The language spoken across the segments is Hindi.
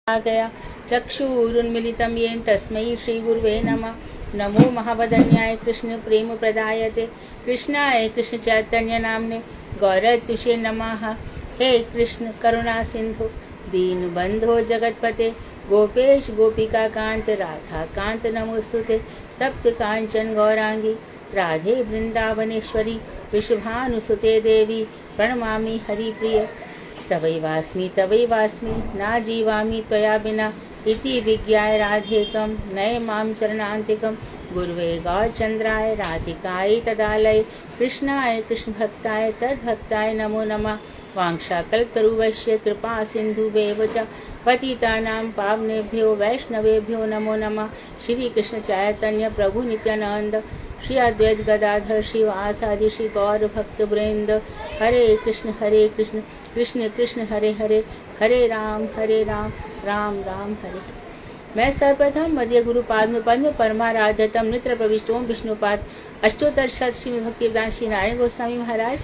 आ गया चक्षुरुन्मीलितं येन तस्मै श्रीगुरुवे नमः। नमो महावदन्याय कृष्ण प्रेम प्रदायते कृष्णाय कृष्ण चैतन्य नामने गौरतुषे नमः। हे कृष्ण करुणा सिंधु दीन बंधो जगतपते गोपेश गोपिका कांत राधा कांत नमोस्तुते। तप्त कांचन गौरांगी राधे वृंदावनेश्वरी वृषभानुसुते देवी प्रणमामि हरिप्रिय। तवैवास्मि ना जीवामि त्वया बिना इति विज्ञाय राधे त्वं नय मां चरणान्तिकं। गुरुवे गौरचन्द्राय राधिकायै तदालय कृष्णाय कृष्णभक्ताय तद्भक्ताय नमो नमः। वाञ्छाकल्पतरुवश्य कृपा सिन्धुभ्येव च पतितानां पावनेभ्यो वैष्णवेभ्यो नमो नमः। श्री कृष्ण चैतन्य प्रभु नित्यानंद श्री अद्वैत गदाधर श्रीवासादि श्री गौर भक्त वृंद। हरे कृष्ण कृष्ण कृष्ण हरे हरे हरे राम राम राम हरे। मैं सर्वप्रथम मध्य गुरु पाद पद्म परमाराध्यतम नित्र प्रविष्टों विष्णुपाद अष्टोत्तर शत श्री भक्ति वेदांत श्री नारायण गोस्वामी महाराज।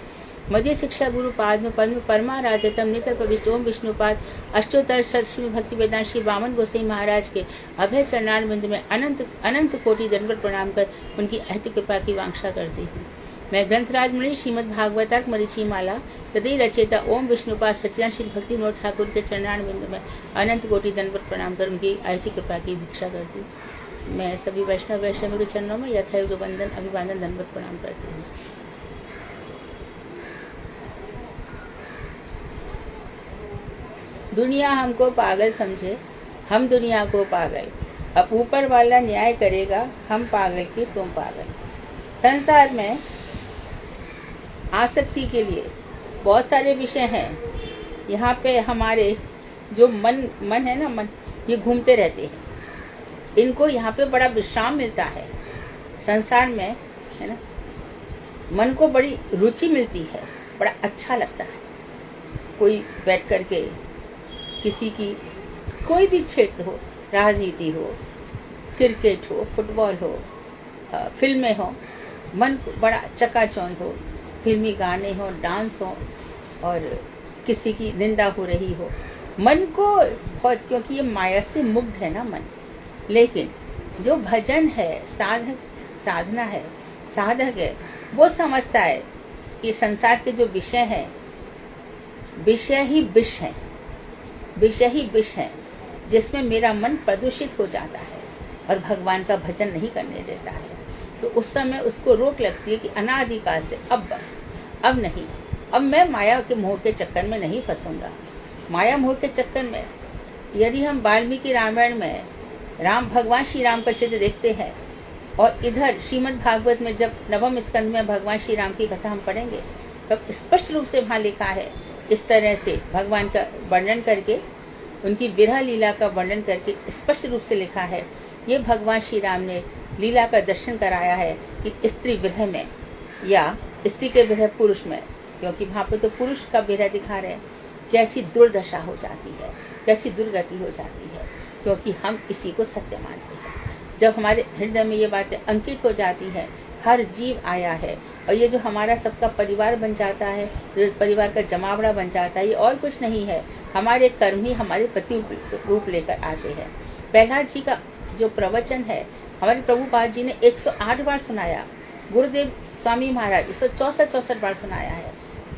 मध्य शिक्षा गुरु पाद पद्म परमाराध्यतम नित्र प्रविष्टों विष्णुपाद अष्टोत्तर शत श्री भक्ति वेदांत श्री वामन गोसाई महाराज के अभय चरणार बिंद में अनंत अनंत कोटि दंडवत प्रणाम कर उनकी अहत कृपा की वांछा करती हूँ। मैं ग्रंथराज मुनि श्रीमद् भागवतार्क मरीचि माला तदि रचयिता ओम विष्णुपाद सच्चिदानंद श्री भक्ति विनोद ठाकुर के चरणार बिंद में अनंत कोटि दंडवत प्रणाम कर उनकी अहत कृपा की भिक्षा करती हूँ। मैं सभी वैष्णव के चरणों में यथायुग वंदन अभिवादन दंडवत प्रणाम करती हूँ। दुनिया हमको पागल समझे, हम दुनिया को पागल, अब ऊपर वाला न्याय करेगा, हम पागल की तुम पागल। संसार में आसक्ति के लिए बहुत सारे विषय हैं। यहाँ पे हमारे जो मन है ना, मन ये घूमते रहते हैं। इनको यहाँ पे बड़ा विश्राम मिलता है। संसार में है ना, मन को बड़ी रुचि मिलती है, बड़ा अच्छा लगता है। कोई बैठ करके किसी की कोई भी क्षेत्र हो, राजनीति हो, क्रिकेट हो, फुटबॉल हो, फिल्में हो, मन बड़ा चकाचौंध हो, फिल्मी गाने हो, डांस हो और किसी की निंदा हो रही हो, मन को बहुत, क्योंकि ये माया से मुग्ध है ना मन। लेकिन जो भजन है, साधना है, साधक है, वो समझता है कि संसार के जो विषय है, विषय ही विष है, विषय ही विष है, जिसमें मेरा मन प्रदूषित हो जाता है और भगवान का भजन नहीं करने देता है। तो उस समय उसको रोक लगती है कि अनादिकाल से अब बस, अब नहीं, अब मैं माया के मोह के चक्कर में नहीं फंसूंगा। माया मोह के चक्कर में यदि हम वाल्मीकि रामायण में राम भगवान श्री राम का चित्र देखते हैं और इधर श्रीमद् भागवत में जब नवम स्कंद में भगवान श्री राम की कथा हम पढ़ेंगे तब स्पष्ट रूप से वहाँ लिखा है, इस तरह से भगवान का वर्णन करके, उनकी विरह लीला का वर्णन करके स्पष्ट रूप से लिखा है। ये भगवान श्री राम ने लीला का दर्शन कराया है कि स्त्री विरह में या स्त्री के विरह पुरुष में, क्योंकि वहाँ पे तो पुरुष का विरह दिखा रहे हैं, कैसी दुर्दशा हो जाती है, कैसी दुर्गति हो जाती है, क्योंकि हम इसी को सत्य मानते हैं। जब हमारे हृदय में ये बातें अंकित हो जाती है, हर जीव आया है और ये जो हमारा सबका परिवार बन जाता है, जो परिवार का जमावड़ा बन जाता है, ये और कुछ नहीं है, हमारे कर्म ही हमारे प्रति रूप लेकर आते हैं। प्रहलाद जी का जो प्रवचन है हमारे प्रभुपाद जी ने 108 बार सुनाया, गुरुदेव स्वामी महाराज 164 बार सुनाया है।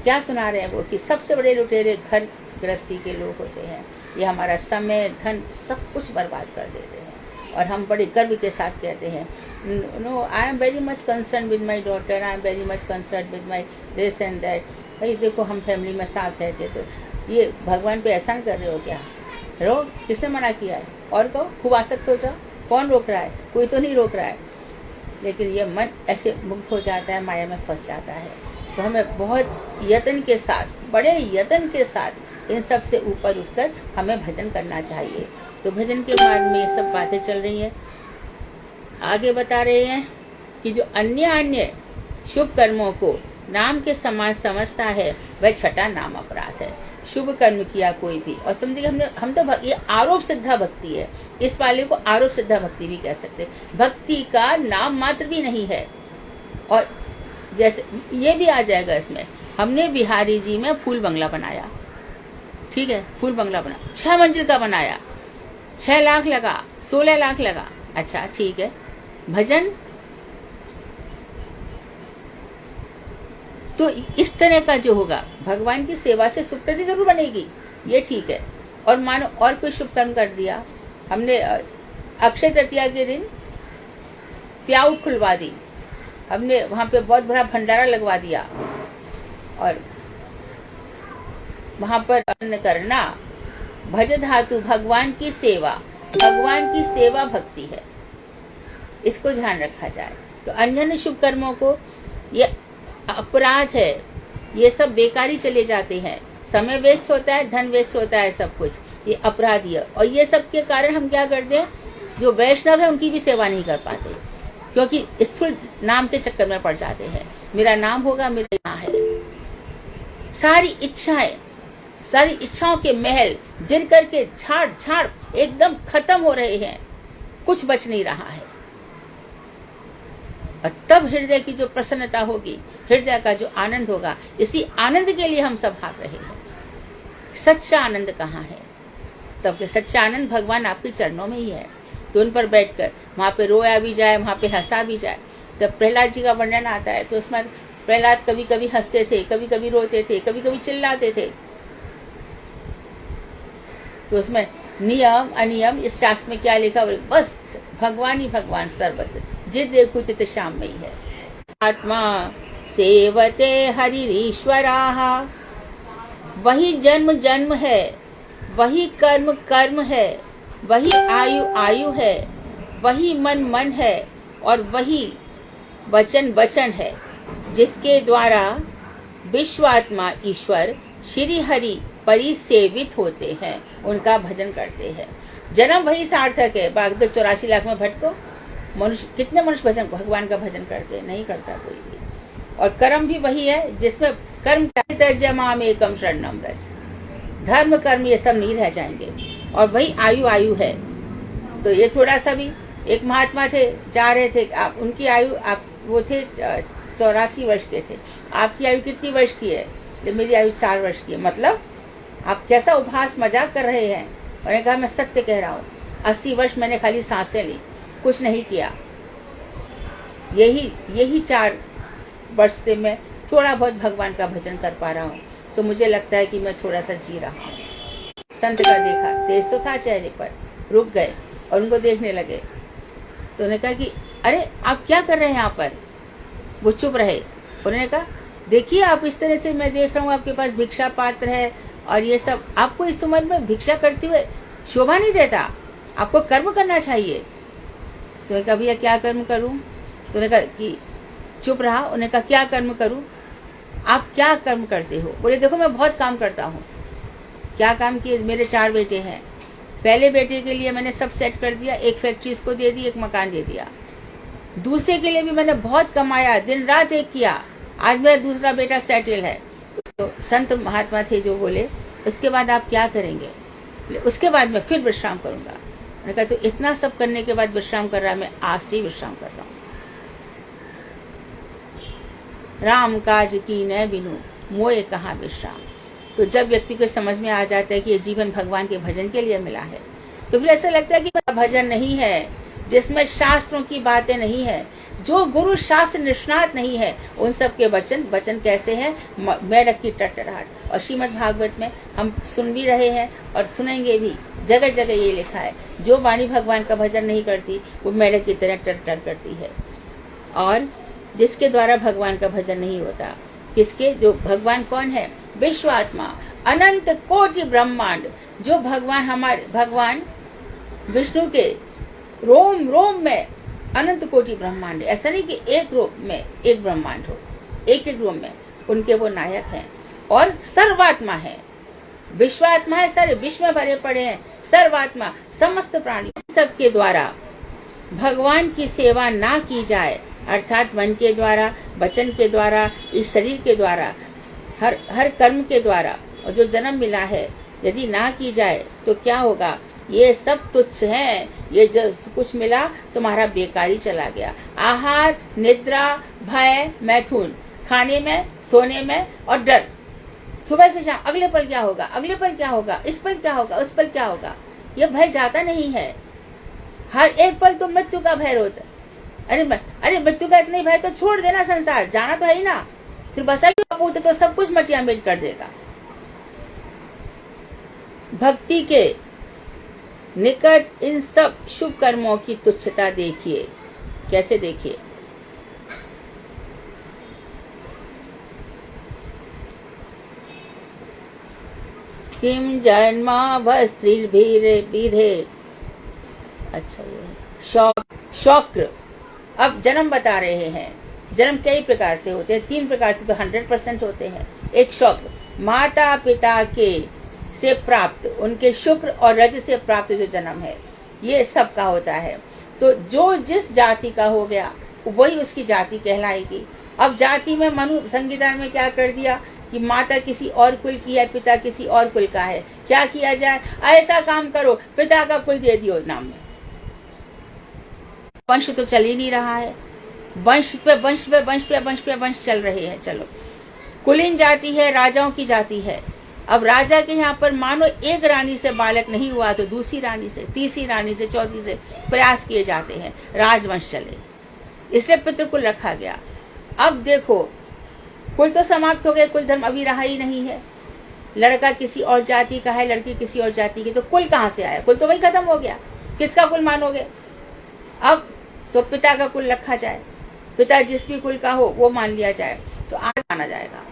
क्या सुना रहे हैं वो कि सबसे बड़े लुटेरे घर गृहस्थी के लोग होते हैं। ये हमारा समय, धन, सब कुछ बर्बाद कर देते हैं और हम बड़े गर्व के साथ कहते हैं, no I am very much concern with my daughter, I am very much concern with my this and that. भाई देखो, हम फैमिली में साथ रहते, तो ये भगवान पे एहसान कर रहे हो क्या? रो, किसने मना किया है? और कहो खूब आसक्त हो जाओ, कौन रोक रहा है? कोई तो नहीं रोक रहा है। लेकिन ये मन ऐसे मुक्त हो जाता है, माया में फंस जाता है। तो हमें बहुत यत्न के साथ, बड़े यत्न के साथ इन सब से ऊपर उठकर हमें भजन करना चाहिए। तो भजन के मार्ग में ये सब बातें चल रही हैं। आगे बता रहे हैं कि जो अन्य शुभ कर्मों को नाम के समान समझता है वह छठा नाम अपराध है। शुभ कर्म किया कोई भी, और समझिए हम तो ये आरोप सिद्धा भक्ति है, इस वाले को आरोप सिद्धा भक्ति भी कह सकते। भक्ति का नाम मात्र भी नहीं है। और जैसे ये भी आ जाएगा इसमें, हमने बिहारी जी में फूल बंगला बनाया, ठीक है, फूल बंगला बना 6 मंजिल का बनाया, 6 लाख लगा, 16 लाख लगा, अच्छा ठीक है। भजन तो इस तरह का जो होगा, भगवान की सेवा से सुकृति जरूर बनेगी, ये ठीक है। और मानो और कोई शुभ कर्म कर दिया हमने, अक्षय तृतीया के दिन प्याऊ खुलवा दी हमने, वहां पे बहुत बड़ा भंडारा लगवा दिया, और वहां पर अन्न करना भज धातु, भगवान की सेवा, भगवान की सेवा भक्ति है, इसको ध्यान रखा जाए। तो अन्य शुभ कर्मों को, ये अपराध है, ये सब बेकारी चले जाते हैं, समय वेस्ट होता है, धन वेस्ट होता है, सब कुछ ये अपराधी है। और ये सब के कारण हम क्या करते हैं, जो वैष्णव है उनकी भी सेवा नहीं कर पाते, क्योंकि स्थूल नाम के चक्कर में पड़ जाते हैं। मेरा नाम होगा, मेरा यहाँ है, सारी इच्छाओं के महल गिर करके झाड़ झाड़ एकदम खत्म हो रहे हैं, कुछ बच नहीं रहा है। और तब हृदय की जो प्रसन्नता होगी, हृदय का जो आनंद होगा, इसी आनंद के लिए हम सब भाग रहे हैं। सच्चा आनंद कहाँ है? तब के सच्चा आनंद भगवान आपके चरणों में ही है। तो उन पर बैठकर वहां पे रोया भी जाए, वहां पे हंसा भी जाए। जब प्रहलाद जी का वर्णन आता है तो उसमें प्रहलाद कभी कभी हंसते थे, कभी कभी रोते थे, कभी कभी चिल्लाते थे। तो उसमें नियम अनियम इस शास्त्र में क्या लिखा, बस भगवान ही भगवान सर्वत्र, जित देखो चित श्याम में ही है। आत्मा सेवते हरिरीश्वराः, वही जन्म जन्म है, वही कर्म कर्म है, वही आयु आयु है, वही मन मन है, और वही वचन वचन है, जिसके द्वारा विश्वात्मा ईश्वर श्री हरि परिसेवित होते हैं, उनका भजन करते हैं। जन्म वही सार्थक है, बाकी तो 84 लाख में भटको। मनुष्य, कितने मनुष्य भजन भगवान का भजन करते हैं? नहीं करता कोई भी। और कर्म भी वही है, जिसमें कर्म जमाम एकम शरणम व्रज, धर्म कर्म ये सब नहीं रह जाएंगे। और वही आयु आयु है। तो ये थोड़ा सा भी, एक महात्मा थे, जा रहे थे, आप उनकी आयु, आप वो थे 84 वर्ष के थे। आपकी आयु कितनी वर्ष की है? मेरी आयु 4 वर्ष की है। मतलब आप कैसा उपहास मजाक कर रहे हैं। उन्होंने कहा मैं सत्य कह रहा हूँ, 80 वर्ष मैंने खाली सांसें ली, कुछ नहीं किया। यही 4 वर्ष से मैं थोड़ा बहुत भगवान का भजन कर पा रहा हूँ। तो मुझे लगता है कि मैं थोड़ा सा जी रहा हूँ। संत का देखा, तेज तो था चेहरे पर, रुक गए और उनको देखने लगे। तो उन्होंने कहा कि अरे आप क्या कर रहे हैं यहाँ पर? वो चुप रहे। उन्होंने कहा देखिए आप इस तरह से, मैं देख रहा हूँ आपके पास भिक्षा पात्र है और ये सब, आपको इस उम्र में भिक्षा करते हुए शोभा नहीं देता, आपको कर्म करना चाहिए। तो उन्होंने कहा भैया क्या कर्म करूं? तो उन्होंने कहा कि चुप रहा। उन्होंने कहा क्या कर्म करूं? आप क्या कर्म करते हो? बोले देखो मैं बहुत काम करता हूँ। क्या काम किए? मेरे 4 बेटे हैं। पहले बेटे के लिए मैंने सब सेट कर दिया, एक फैक्ट्री इसको दे दी, एक मकान दे दिया। दूसरे के लिए भी मैंने बहुत कमाया, दिन रात एक किया, आज मेरा दूसरा बेटा सेटल है। तो संत महात्मा थे जो बोले उसके बाद आप क्या करेंगे? उसके बाद मैं फिर विश्राम करूंगा। मैंने कहा तो इतना सब करने के बाद विश्राम कर रहा? मैं आज से विश्राम कर रहा हूँ। राम काज की न बिनु मोए कहाँ विश्राम। तो जब व्यक्ति को समझ में आ जाता है कि ये जीवन भगवान के भजन के लिए मिला है, तो फिर ऐसा लगता है कि मेरा भजन नहीं है जिसमें शास्त्रों की बातें नहीं है, जो गुरु शास्त्र निष्णात नहीं है, उन सब के वचन कैसे हैं? मेढक की टटराहट। और श्रीमद् भागवत में हम सुन भी रहे हैं और सुनेंगे भी, जगह जगह ये लिखा है, जो वाणी भगवान का भजन नहीं करती वो मेढक की तरह टटर करती है। और जिसके द्वारा भगवान का भजन नहीं होता, किसके? जो भगवान कौन है? विश्वात्मा, अनंत कोटि ब्रह्मांड, जो भगवान विष्णु के रोम रोम में अनंत कोटि ब्रह्मांड। ऐसा नहीं कि एक रोम में एक ब्रह्मांड हो, एक एक रोम में उनके वो नायक हैं। और सर्वात्मा है, विश्वात्मा है, सारे विश्व में भरे पड़े हैं। सर्वात्मा, समस्त प्राणी, सबके द्वारा भगवान की सेवा ना की जाए, अर्थात मन के द्वारा, वचन के द्वारा, इस शरीर के द्वारा, हर कर्म के द्वारा, और जो जन्म मिला है यदि ना की जाए तो क्या होगा? ये सब तुच्छ है। ये जो कुछ मिला तुम्हारा बेकारी चला गया। आहार, निद्रा, भय, मैथुन, खाने में, सोने में और डर, सुबह से शाम, अगले पल क्या होगा, अगले पल क्या होगा, इस पल क्या होगा, उस पल क्या होगा। ये भय जाता नहीं है। हर एक पल तो मृत्यु का भय होता है। अरे मृत्यु का इतना भय तो छोड़ देना, संसार जाना तो है ही ना, फिर बसा क्यों पूछते, तो सब कुछ मटिया मेट कर देगा। भक्ति के निकट इन सब शुभ कर्मों की तुच्छता देखिए। कैसे देखिए? किम जन्मा भस्त्रिर्भिरे। अच्छा, ये शौक्र। अब जन्म बता रहे हैं। जन्म कई प्रकार से होते हैं, 3 प्रकार से तो 100% होते हैं। एक शौक्र, माता पिता के से प्राप्त, उनके शुक्र और रज से प्राप्त जो जन्म है, ये सबका होता है। तो जो जिस जाति का हो गया वही उसकी जाति कहलाएगी। अब जाति में मनु संविधान में क्या कर दिया कि माता किसी और कुल की है, पिता किसी और कुल का है। क्या किया जाए? ऐसा काम करो, पिता का कुल दे दियो नाम में। वंश तो चल ही नहीं रहा है, वंश पे वंश पे वंश पे वंश पे वंश चल रहे हैं। चलो, कुलीन जाति है, राजाओं की जाति है। अब राजा के यहाँ पर मानो एक रानी से बालक नहीं हुआ तो दूसरी रानी से, तीसरी रानी से, चौथी से प्रयास किए जाते हैं, राजवंश चले, इसलिए पितृकुल रखा गया। अब देखो, कुल तो समाप्त हो गए, कुल धर्म अभी रहा ही नहीं है। लड़का किसी और जाति का है, लड़की किसी और जाति की, तो कुल कहाँ से आया? कुल तो वही खत्म हो गया। किसका कुल मानोगे? अब तो पिता का कुल रखा जाए, पिता जिस भी कुल का हो वो मान लिया जाए, तो आज माना जाएगा।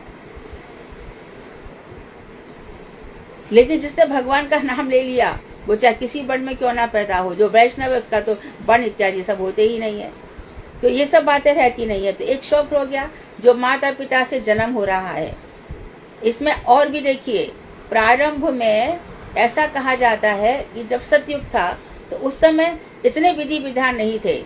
लेकिन जिसने भगवान का नाम ले लिया, वो चाहे किसी वर्ण में क्यों ना पैदा हो, जो वैष्णव है उसका तो वर्ण इत्यादि सब होते ही नहीं है। तो ये सब बातें रहती नहीं है। तो एक शौक हो गया जो माता पिता से जन्म हो रहा है। इसमें और भी देखिए, प्रारंभ में ऐसा कहा जाता है कि जब सतयुग था तो उस समय इतने विधि विधान नहीं थे।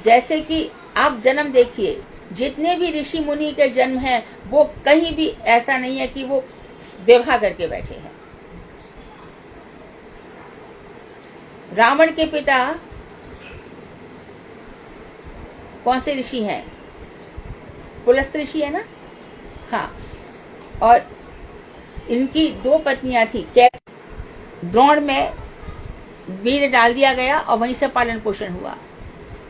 जैसे कि आप जन्म देखिए, जितने भी ऋषि मुनि के जन्म हैं वो कहीं भी ऐसा नहीं है कि वो विवाह करके बैठे हैं। रावण के पिता कौन से ऋषि हैं? पुलस्त ऋषि है ना? हाँ। और इनकी 2 पत्नियां थी। द्रोण में वीर डाल दिया गया और वहीं से पालन पोषण हुआ।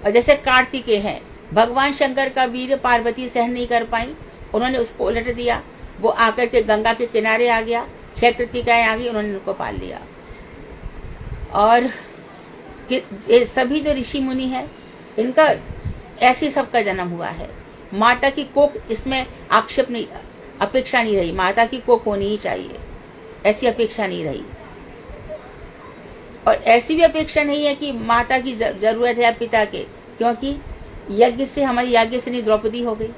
और जैसे कार्तिकेय हैं, भगवान शंकर का वीर पार्वती सहन नहीं कर पाई, उन्होंने उसको उलट दिया। वो आकर के गंगा के किनारे आ गया, 6 कृतिकाएं आ गई, उन्होंने उनको पाल लिया। और ये सभी जो ऋषि मुनि हैं, इनका ऐसी सबका जन्म हुआ है। माता की कोख, इसमें आक्षेप नहीं, अपेक्षा नहीं रही। माता की कोख होनी ही चाहिए, ऐसी अपेक्षा नहीं रही। और ऐसी भी अपेक्षा नहीं है कि माता की जरूरत है या पिता के, क्योंकि यज्ञ से, हमारी यज्ञ से नहीं द्रौपदी हो गई।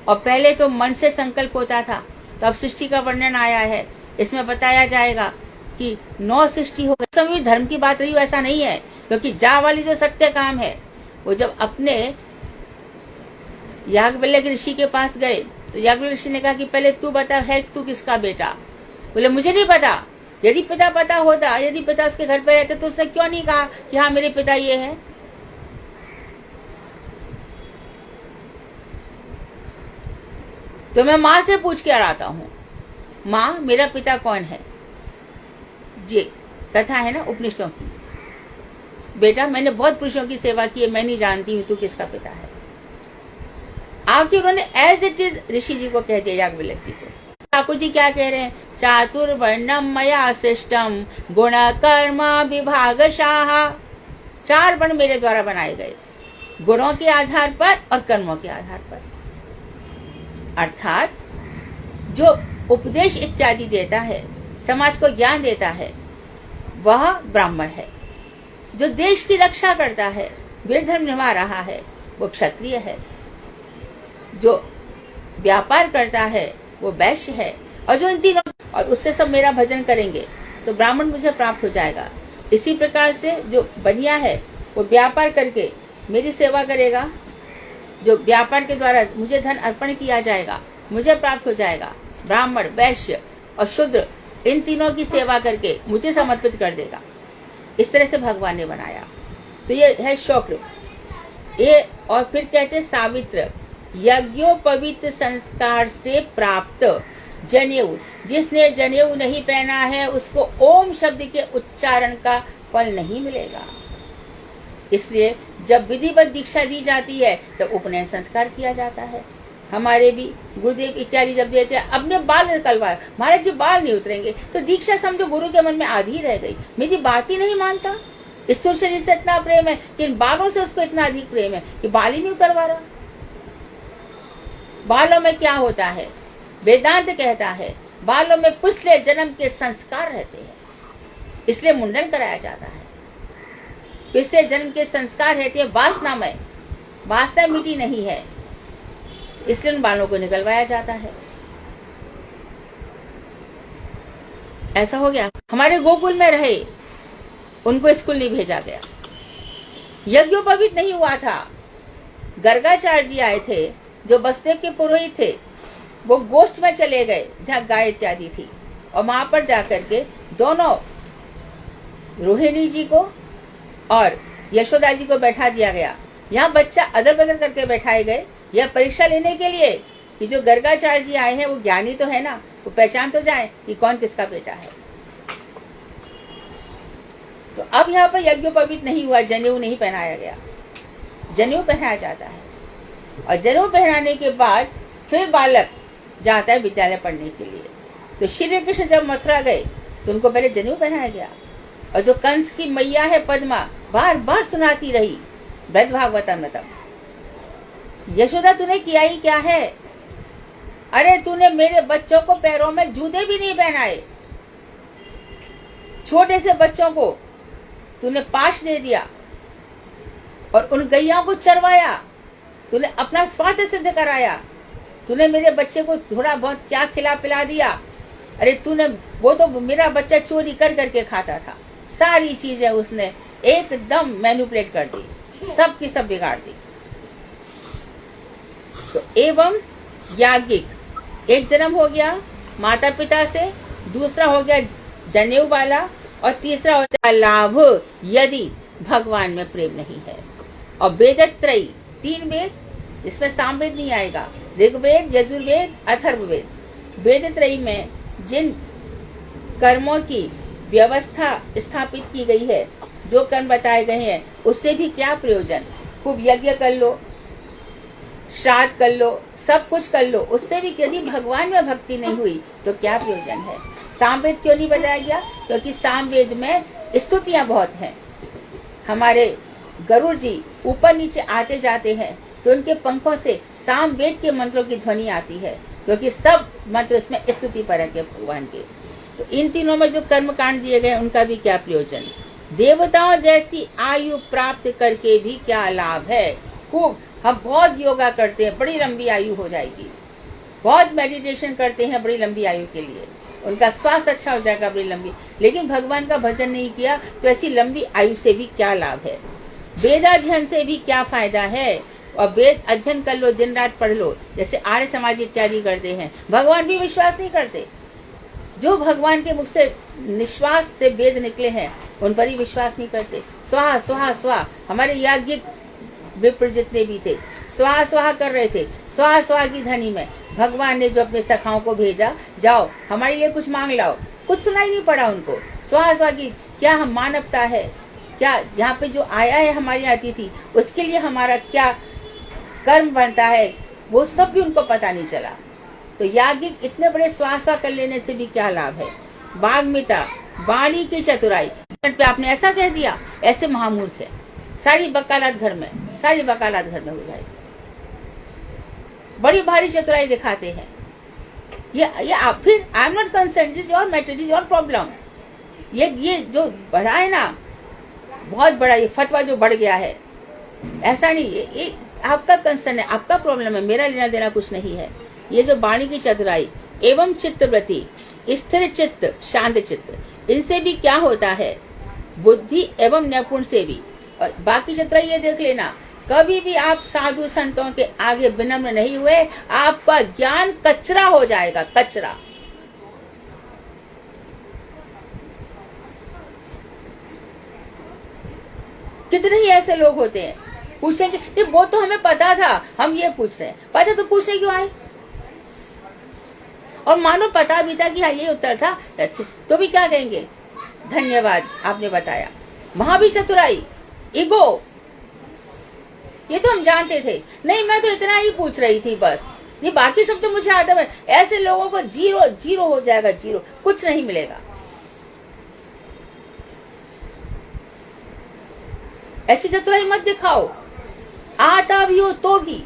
और पहले तो मन से संकल्प होता था, तो अब सृष्टि का वर्णन आया है, इसमें बताया जाएगा कि 9 सृष्टि हो गई। समय धर्म की बात रही, ऐसा नहीं है, क्योंकि जा वाली जो सत्य काम है, वो जब अपने याज्ञवल्क्य ऋषि के पास गए तो याज्ञवल्क्य ऋषि ने कहा कि पहले तू बता, है तू किसका बेटा? बोले मुझे नहीं पता। यदि पिता पता होता, यदि पिता उसके घर पे रहते तो उसने क्यों नहीं कहा कि हाँ मेरे पिता ये है? तो मैं माँ से पूछ के आता हूँ, माँ मेरा पिता कौन है? जी कथा है ना उपनिषदों की, बेटा मैंने बहुत पुरुषों की सेवा की है, मैं नहीं जानती हूँ तू किसका पिता है। आखिर उन्होंने एज इट इज ऋषि जी को कह दिया, याज्ञवल्क्य जी को। ठाकुर जी क्या कह रहे हैं? चातुर्वर्णम मया सृष्टम गुण कर्म विभागशाः। 4 वर्ण मेरे द्वारा बनाए गए, गुणों के आधार पर और कर्मों के आधार पर। अर्थात जो उपदेश इत्यादि देता है, समाज को ज्ञान देता है, वह ब्राह्मण है। जो देश की रक्षा करता है, वीर धर्म निभा रहा है, वो क्षत्रिय है। जो व्यापार करता है वो वैश्य है। और जो इन तीनों, और उससे सब मेरा भजन करेंगे तो ब्राह्मण मुझे प्राप्त हो जाएगा। इसी प्रकार से जो बनिया है वो व्यापार करके मेरी सेवा करेगा, जो व्यापार के द्वारा मुझे धन अर्पण किया जाएगा, मुझे प्राप्त हो जाएगा। ब्राह्मण, वैश्य और शूद्र, इन तीनों की सेवा करके मुझे समर्पित कर देगा। इस तरह से भगवान ने बनाया। तो ये है शौक्र। ये और फिर कहते सावित्र, यज्ञोपवीत संस्कार से प्राप्त जनेऊ, जिसने जनेऊ नहीं पहना है उसको ओम शब्द के उच्चारण का फल नहीं मिलेगा। इसलिए जब विधिवत दीक्षा दी जाती है तो उपनयन संस्कार किया जाता है। हमारे भी गुरुदेव इत्यादि जब देते हैं, अपने बाल निकलवाए, महाराज जी बाल नहीं उतरेंगे, तो दीक्षा समझो गुरु के मन में आधी रह गई, मेरी बात ही नहीं मानता। स्थूल शरीर से इतना प्रेम है कि इन बालों से उसको इतना अधिक प्रेम है कि बाल ही नहीं उतरवा रहा। बालों में क्या होता है? वेदांत कहता है बालों में पिछले जन्म के संस्कार रहते हैं, इसलिए मुंडन कराया जाता है। पिछले जन्म के संस्कार रहते हैं वासनामय, वासना मिटी नहीं है, इसलिए उन बालों को निकलवाया जाता है। ऐसा हो गया। हमारे गोकुल में रहे, उनको स्कूल नहीं भेजा गया, यज्ञोपवीत नहीं हुआ था। गर्गाचार्य जी आए थे जो वसुदेव के पुरोहित थे, वो गोष्ठ में चले गए जहाँ गाय इत्यादि थी, और वहां पर जाकर के दोनों रोहिणी जी को और यशोदा जी को बैठा दिया गया। यहाँ बच्चा अदल बदल करके बैठाए गए, यह परीक्षा लेने के लिए कि जो गर्गाचार्य जी आए हैं वो ज्ञानी तो है ना, वो पहचान तो जाए कि कौन किसका बेटा है। तो अब यहाँ पर यज्ञोपवीत नहीं हुआ, जनेऊ नहीं पहनाया गया। जनेऊ पहनाया जाता है, और जनेऊ पहनाने के बाद फिर बालक जाता है विद्यालय पढ़ने के लिए। तो श्री कृष्ण जब मथुरा गए तो उनको पहले जनेऊ पहनाया गया, और जो कंस की मैया है पद्मा बार बार सुनाती रही ब्रज भागवतम में, तब यशोदा तूने किया ही क्या है? अरे तूने मेरे बच्चों को पैरों में जूते भी नहीं पहनाए, छोटे से बच्चों को तूने पाश दे दिया, और उन गैयाओं को चरवाया, तूने अपना स्वार्थ सिद्ध कराया, तूने मेरे बच्चे को थोड़ा बहुत क्या खिला पिला दिया। अरे तूने, वो तो मेरा बच्चा चोरी कर करके खाता था, सारी चीजें उसने एकदम मैनिपुलेट कर दी, सब की सब बिगाड़ दी। तो एवं याज्ञिक एक जन्म हो गया माता पिता से, दूसरा हो गया जनेऊ वाला, और तीसरा हो गया लाभ यदि भगवान में प्रेम नहीं है। और वेदत्रयी 3 वेद, इसमें सामवेद नहीं आएगा, ऋग्वेद, यजुर्वेद, अथर्ववेद। वेदत्रयी में जिन कर्मों की व्यवस्था स्थापित की गई है, जो कर्म बताए गए हैं, उससे भी क्या प्रयोजन? खूब यज्ञ कर लो, श्राद्ध कर लो, सब कुछ कर लो, उससे भी यदि भगवान में भक्ति नहीं हुई तो क्या प्रयोजन है? सामवेद क्यों नहीं बताया गया? क्योंकि सामवेद में स्तुतियां बहुत हैं। हमारे गरुड़ जी ऊपर नीचे आते जाते हैं तो उनके पंखों से सामवेद के मंत्रों की ध्वनि आती है, क्योंकि सब मंत्र इसमें स्तुति परक है भगवान के। तो इन तीनों में जो कर्म कांड दिए गए उनका भी क्या प्रयोजन? देवताओं जैसी आयु प्राप्त करके भी क्या लाभ है? खूब हम बहुत योगा करते हैं, बड़ी लंबी आयु हो जाएगी, बहुत मेडिटेशन करते हैं बड़ी लंबी आयु के लिए, उनका स्वास्थ्य अच्छा हो जाएगा बड़ी लंबी, लेकिन भगवान का भजन नहीं किया तो ऐसी लंबी आयु से भी क्या लाभ है? वेदाध्ययन से भी क्या फायदा है? और वेद अध्ययन कर लो, दिन रात पढ़ लो, जैसे आर्य समाज इत्यादि करते हैं, भगवान भी विश्वास नहीं करते। जो भगवान के मुख से निश्वास से वेद निकले हैं उन पर ही विश्वास नहीं करते। स्वाहा स्वाहा स्वाहा, हमारे याज्ञिक विप्र जितने भी थे स्वाहा स्वाहा कर रहे थे, स्वाहा स्वाहा की ध्वनि में भगवान ने जो अपने सखाओं को भेजा, जाओ हमारे लिए कुछ मांग लाओ, कुछ सुनाई नहीं पड़ा उनको। स्वाहा स्वाहा की क्या हम मानवता है? क्या यहाँ पे जो आया है हमारी अतिथि, उसके लिए हमारा क्या कर्म बनता है, वो सब भी उनको पता नहीं चला। तो याज्ञिक इतने बड़े स्वाहा कर लेने से भी क्या लाभ है? वाग्मिता, वाणी की चतुराई पे आपने ऐसा कह दिया, ऐसे महामूर्ख है, सारी वकालत घर में, सारी वकालत घर में हो जाएगी। बड़ी भारी चतुराई दिखाते हैं। ये आप फिर I am not concern, this your matter, this your problem. ये जो बढ़ा है ना, बहुत बड़ा ये फतवा जो बढ़ गया है, ऐसा नहीं, ये आपका कंसर्न है, आपका प्रॉब्लम है, मेरा लेना देना कुछ नहीं है। ये जो वाणी की चतुराई एवं चित्तवृत्ति, स्थिर चित्त, शांत चित्त, इनसे भी क्या होता है? बुद्धि एवं नैपुण से भी। और बाकी चतुराई ये देख लेना, कभी भी आप साधु संतों के आगे विनम्र नहीं हुए, आपका ज्ञान कचरा हो जाएगा, कचरा। कितने ही ऐसे लोग होते हैं, पूछेंगे वो तो हमें पता था, हम ये पूछ रहे हैं, पता तो पूछने क्यों आए? और मानो पता भी था कि हाँ ये उत्तर था, तो भी क्या कहेंगे, धन्यवाद आपने बताया। वहां भी चतुराई, ईगो, ये तो हम जानते थे, नहीं मैं तो इतना ही पूछ रही थी बस, ये बाकी सब तो मुझे आता है। ऐसे लोगों को जीरो जीरो हो जाएगा, जीरो, कुछ नहीं मिलेगा। ऐसी चतुराई मत दिखाओ, आता भी हो तो भी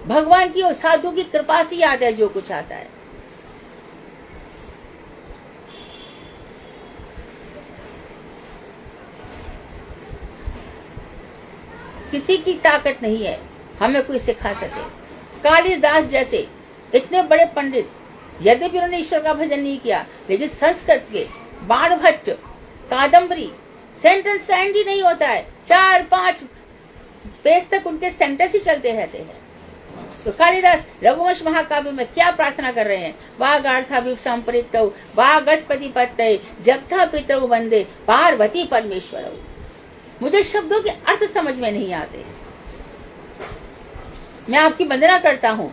भगवान की और साधु की कृपा से आता है जो कुछ आता है। किसी की ताकत नहीं है हमें कोई सिखा सके। कालिदास जैसे इतने बड़े पंडित, यद्यपि उन्होंने ईश्वर का भजन नहीं किया, लेकिन संस्कृत के बाणभट्ट, कादम्बरी, सेंटेंस का एंड ही नहीं होता है, 4-5 पेज तक उनके सेंटेंस ही चलते रहते हैं। तो कालिदास रघुवंश महाकाव्य में क्या प्रार्थना कर रहे हैं, वागार्थाभिव संपरितौ वागर्थपति पत्तये जगथा पितरौ वंदे पार्वती परमेश्वरौ। मुझे शब्दों के अर्थ समझ में नहीं आते, मैं आपकी वंदना करता हूँ।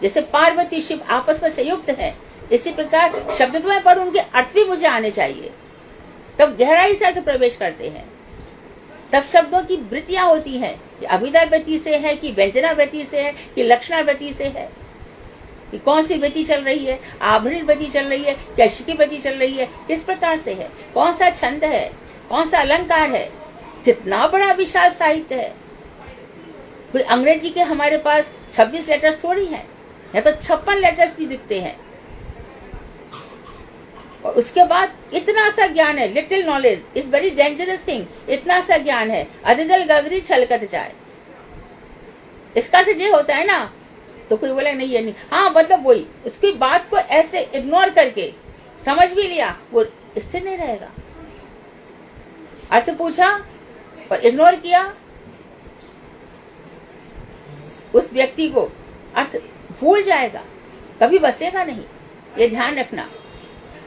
जैसे पार्वती शिव आपस में संयुक्त है, इसी प्रकार शब्द तो मैं पढ़ूं, उनके अर्थ भी मुझे आने चाहिए, तब गहराई से अर्थ प्रवेश करते हैं। तब शब्दों की वृत्तियां होती हैं, कि अभिधा वृत्ति से है, कि व्यंजना वृत्ति से है, कि लक्षणा वृत्ति से है, कि कौन सी वृत्ति चल रही है, आभरण वृत्ति चल रही है, कैश की वृत्ति चल रही है, किस प्रकार से है, कौन सा छंद है, कौन सा अलंकार है। कितना बड़ा विशाल साहित्य है। कोई अंग्रेजी के हमारे पास 26 लेटर्स थोड़ी हैं, या तो 56 लेटर्स भी दिखते हैं। और उसके बाद इतना सा ज्ञान है, little knowledge is very dangerous thing. इतना सा ज्ञान है, अधजल गगरी छलकत जाए, इसका अर्थ ये होता है ना। तो कोई बोले नहीं ये नहीं, हाँ मतलब वही, उसकी बात को ऐसे इग्नोर करके समझ भी लिया, वो स्थिर नहीं रहेगा। अर्थ पूछा और इग्नोर किया, उस व्यक्ति को अर्थ भूल जाएगा, कभी बसेगा नहीं, ये ध्यान रखना।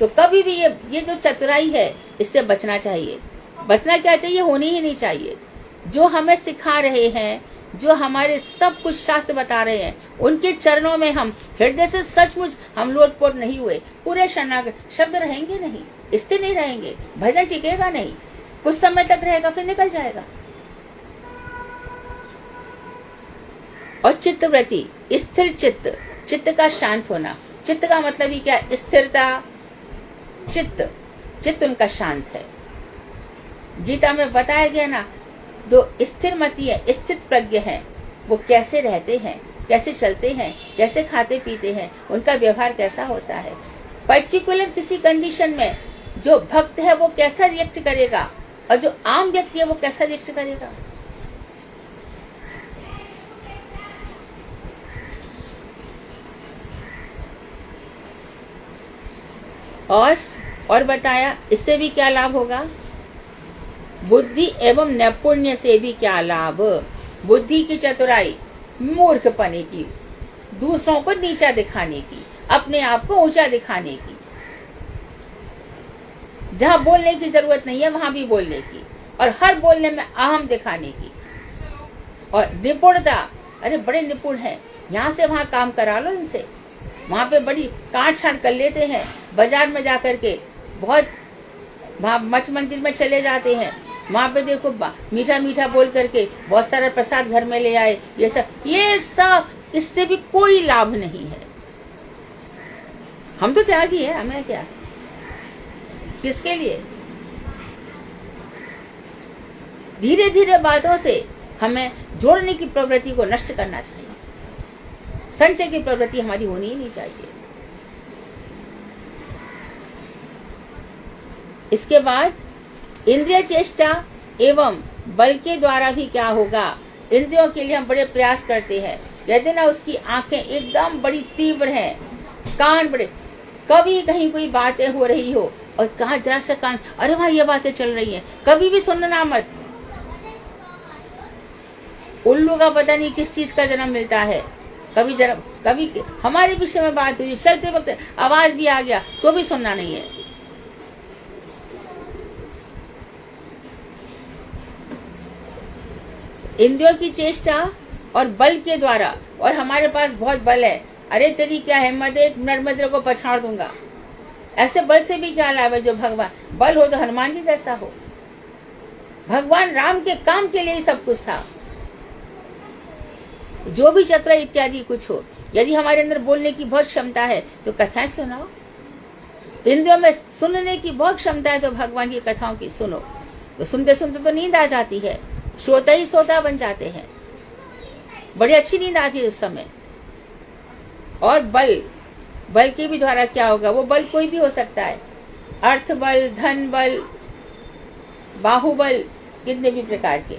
तो कभी भी ये जो चतुराई है, इससे बचना चाहिए। बचना क्या चाहिए, होनी ही नहीं चाहिए। जो हमें सिखा रहे हैं, जो हमारे सब कुछ शास्त्र बता रहे हैं, उनके चरणों में हम हृदय से सचमुच हम लोटपोट नहीं हुए, पूरे शरणागत, शब्द रहेंगे नहीं, स्थिर नहीं रहेंगे, भजन टिकेगा नहीं, कुछ समय तक रहेगा फिर निकल जाएगा। और चित्तवृत्ति, स्थिर चित्त, चित्त का शांत होना। चित्त का मतलब ही क्या, स्थिरता, चित्त, चित्त उनका शांत है। गीता में बताया गया ना, जो स्थिर मति है, स्थित प्रज्ञ है, वो कैसे रहते हैं, कैसे चलते हैं, कैसे खाते पीते हैं, उनका व्यवहार कैसा होता है। पर्टिकुलर किसी कंडीशन में जो भक्त है वो कैसा रिएक्ट करेगा, और जो आम व्यक्ति है वो कैसा रिएक्ट करेगा। और बताया इससे भी क्या लाभ होगा, बुद्धि एवं नैपुण्य से भी क्या लाभ। बुद्धि की चतुराई, मूर्खपने की, दूसरों को नीचा दिखाने की, अपने आप को ऊंचा दिखाने की, जहां बोलने की जरूरत नहीं है वहां भी बोलने की, और हर बोलने में अहम दिखाने की। और निपुणता, अरे बड़े निपुण हैं, यहाँ से वहां काम करा लो इनसे, वहां पे बड़ी काट छाट कर लेते हैं। बाजार में जाकर के बहुत मठ मंदिर में चले जाते हैं, वहां पे देखो मीठा मीठा बोल करके बहुत सारा प्रसाद घर में ले आए, ये सब इससे भी कोई लाभ नहीं है। हम तो त्यागी है, हमें क्या, किसके लिए। धीरे धीरे बातों से हमें जोड़ने की प्रवृत्ति को नष्ट करना चाहिए, संचय की प्रवृत्ति हमारी होनी ही नहीं चाहिए। इसके बाद इंद्रिय चेष्टा एवं बल के द्वारा भी क्या होगा, इंद्रियों के लिए हम बड़े प्रयास करते हैं, यदि ना उसकी आंखें एकदम बड़ी तीव्र हैं, कान बड़े, कभी कहीं कोई बातें हो रही हो और कहा जरा से कान, अरे भाई ये बातें चल रही हैं, कभी भी सुनना मत। उल्लू का पता नहीं किस चीज का जन्म मिलता है। कभी हमारे विषय में बात हुई, चलते वक्त आवाज भी आ गया तो भी सुनना नहीं है। इंद्रियों की चेष्टा और बल के द्वारा, और हमारे पास बहुत बल है, अरे तेरी क्या हिम्मत है, 1 मिनट में तेरे को पछाड़ दूंगा। ऐसे बल से भी क्या लाभ है? जो भगवान बल हो तो हनुमान जी जैसा हो। भगवान राम के काम के लिए ही सब कुछ था। जो भी चक्र इत्यादि कुछ हो, यदि हमारे अंदर बोलने की बहुत क्षमता है तो कथाएं सुनाओ। इंद्रियों में सुनने की बहुत क्षमता है तो भगवान की कथाओं की सुनो। तो सुनते सुनते तो नींद आ जाती है, सोता ही सोता बन जाते हैं, बड़ी अच्छी नींद आती है उस समय। और बल के भी द्वारा क्या होगा? वो बल कोई भी हो सकता है, अर्थ बल, धन बल, बाहुबल, कितने भी प्रकार के।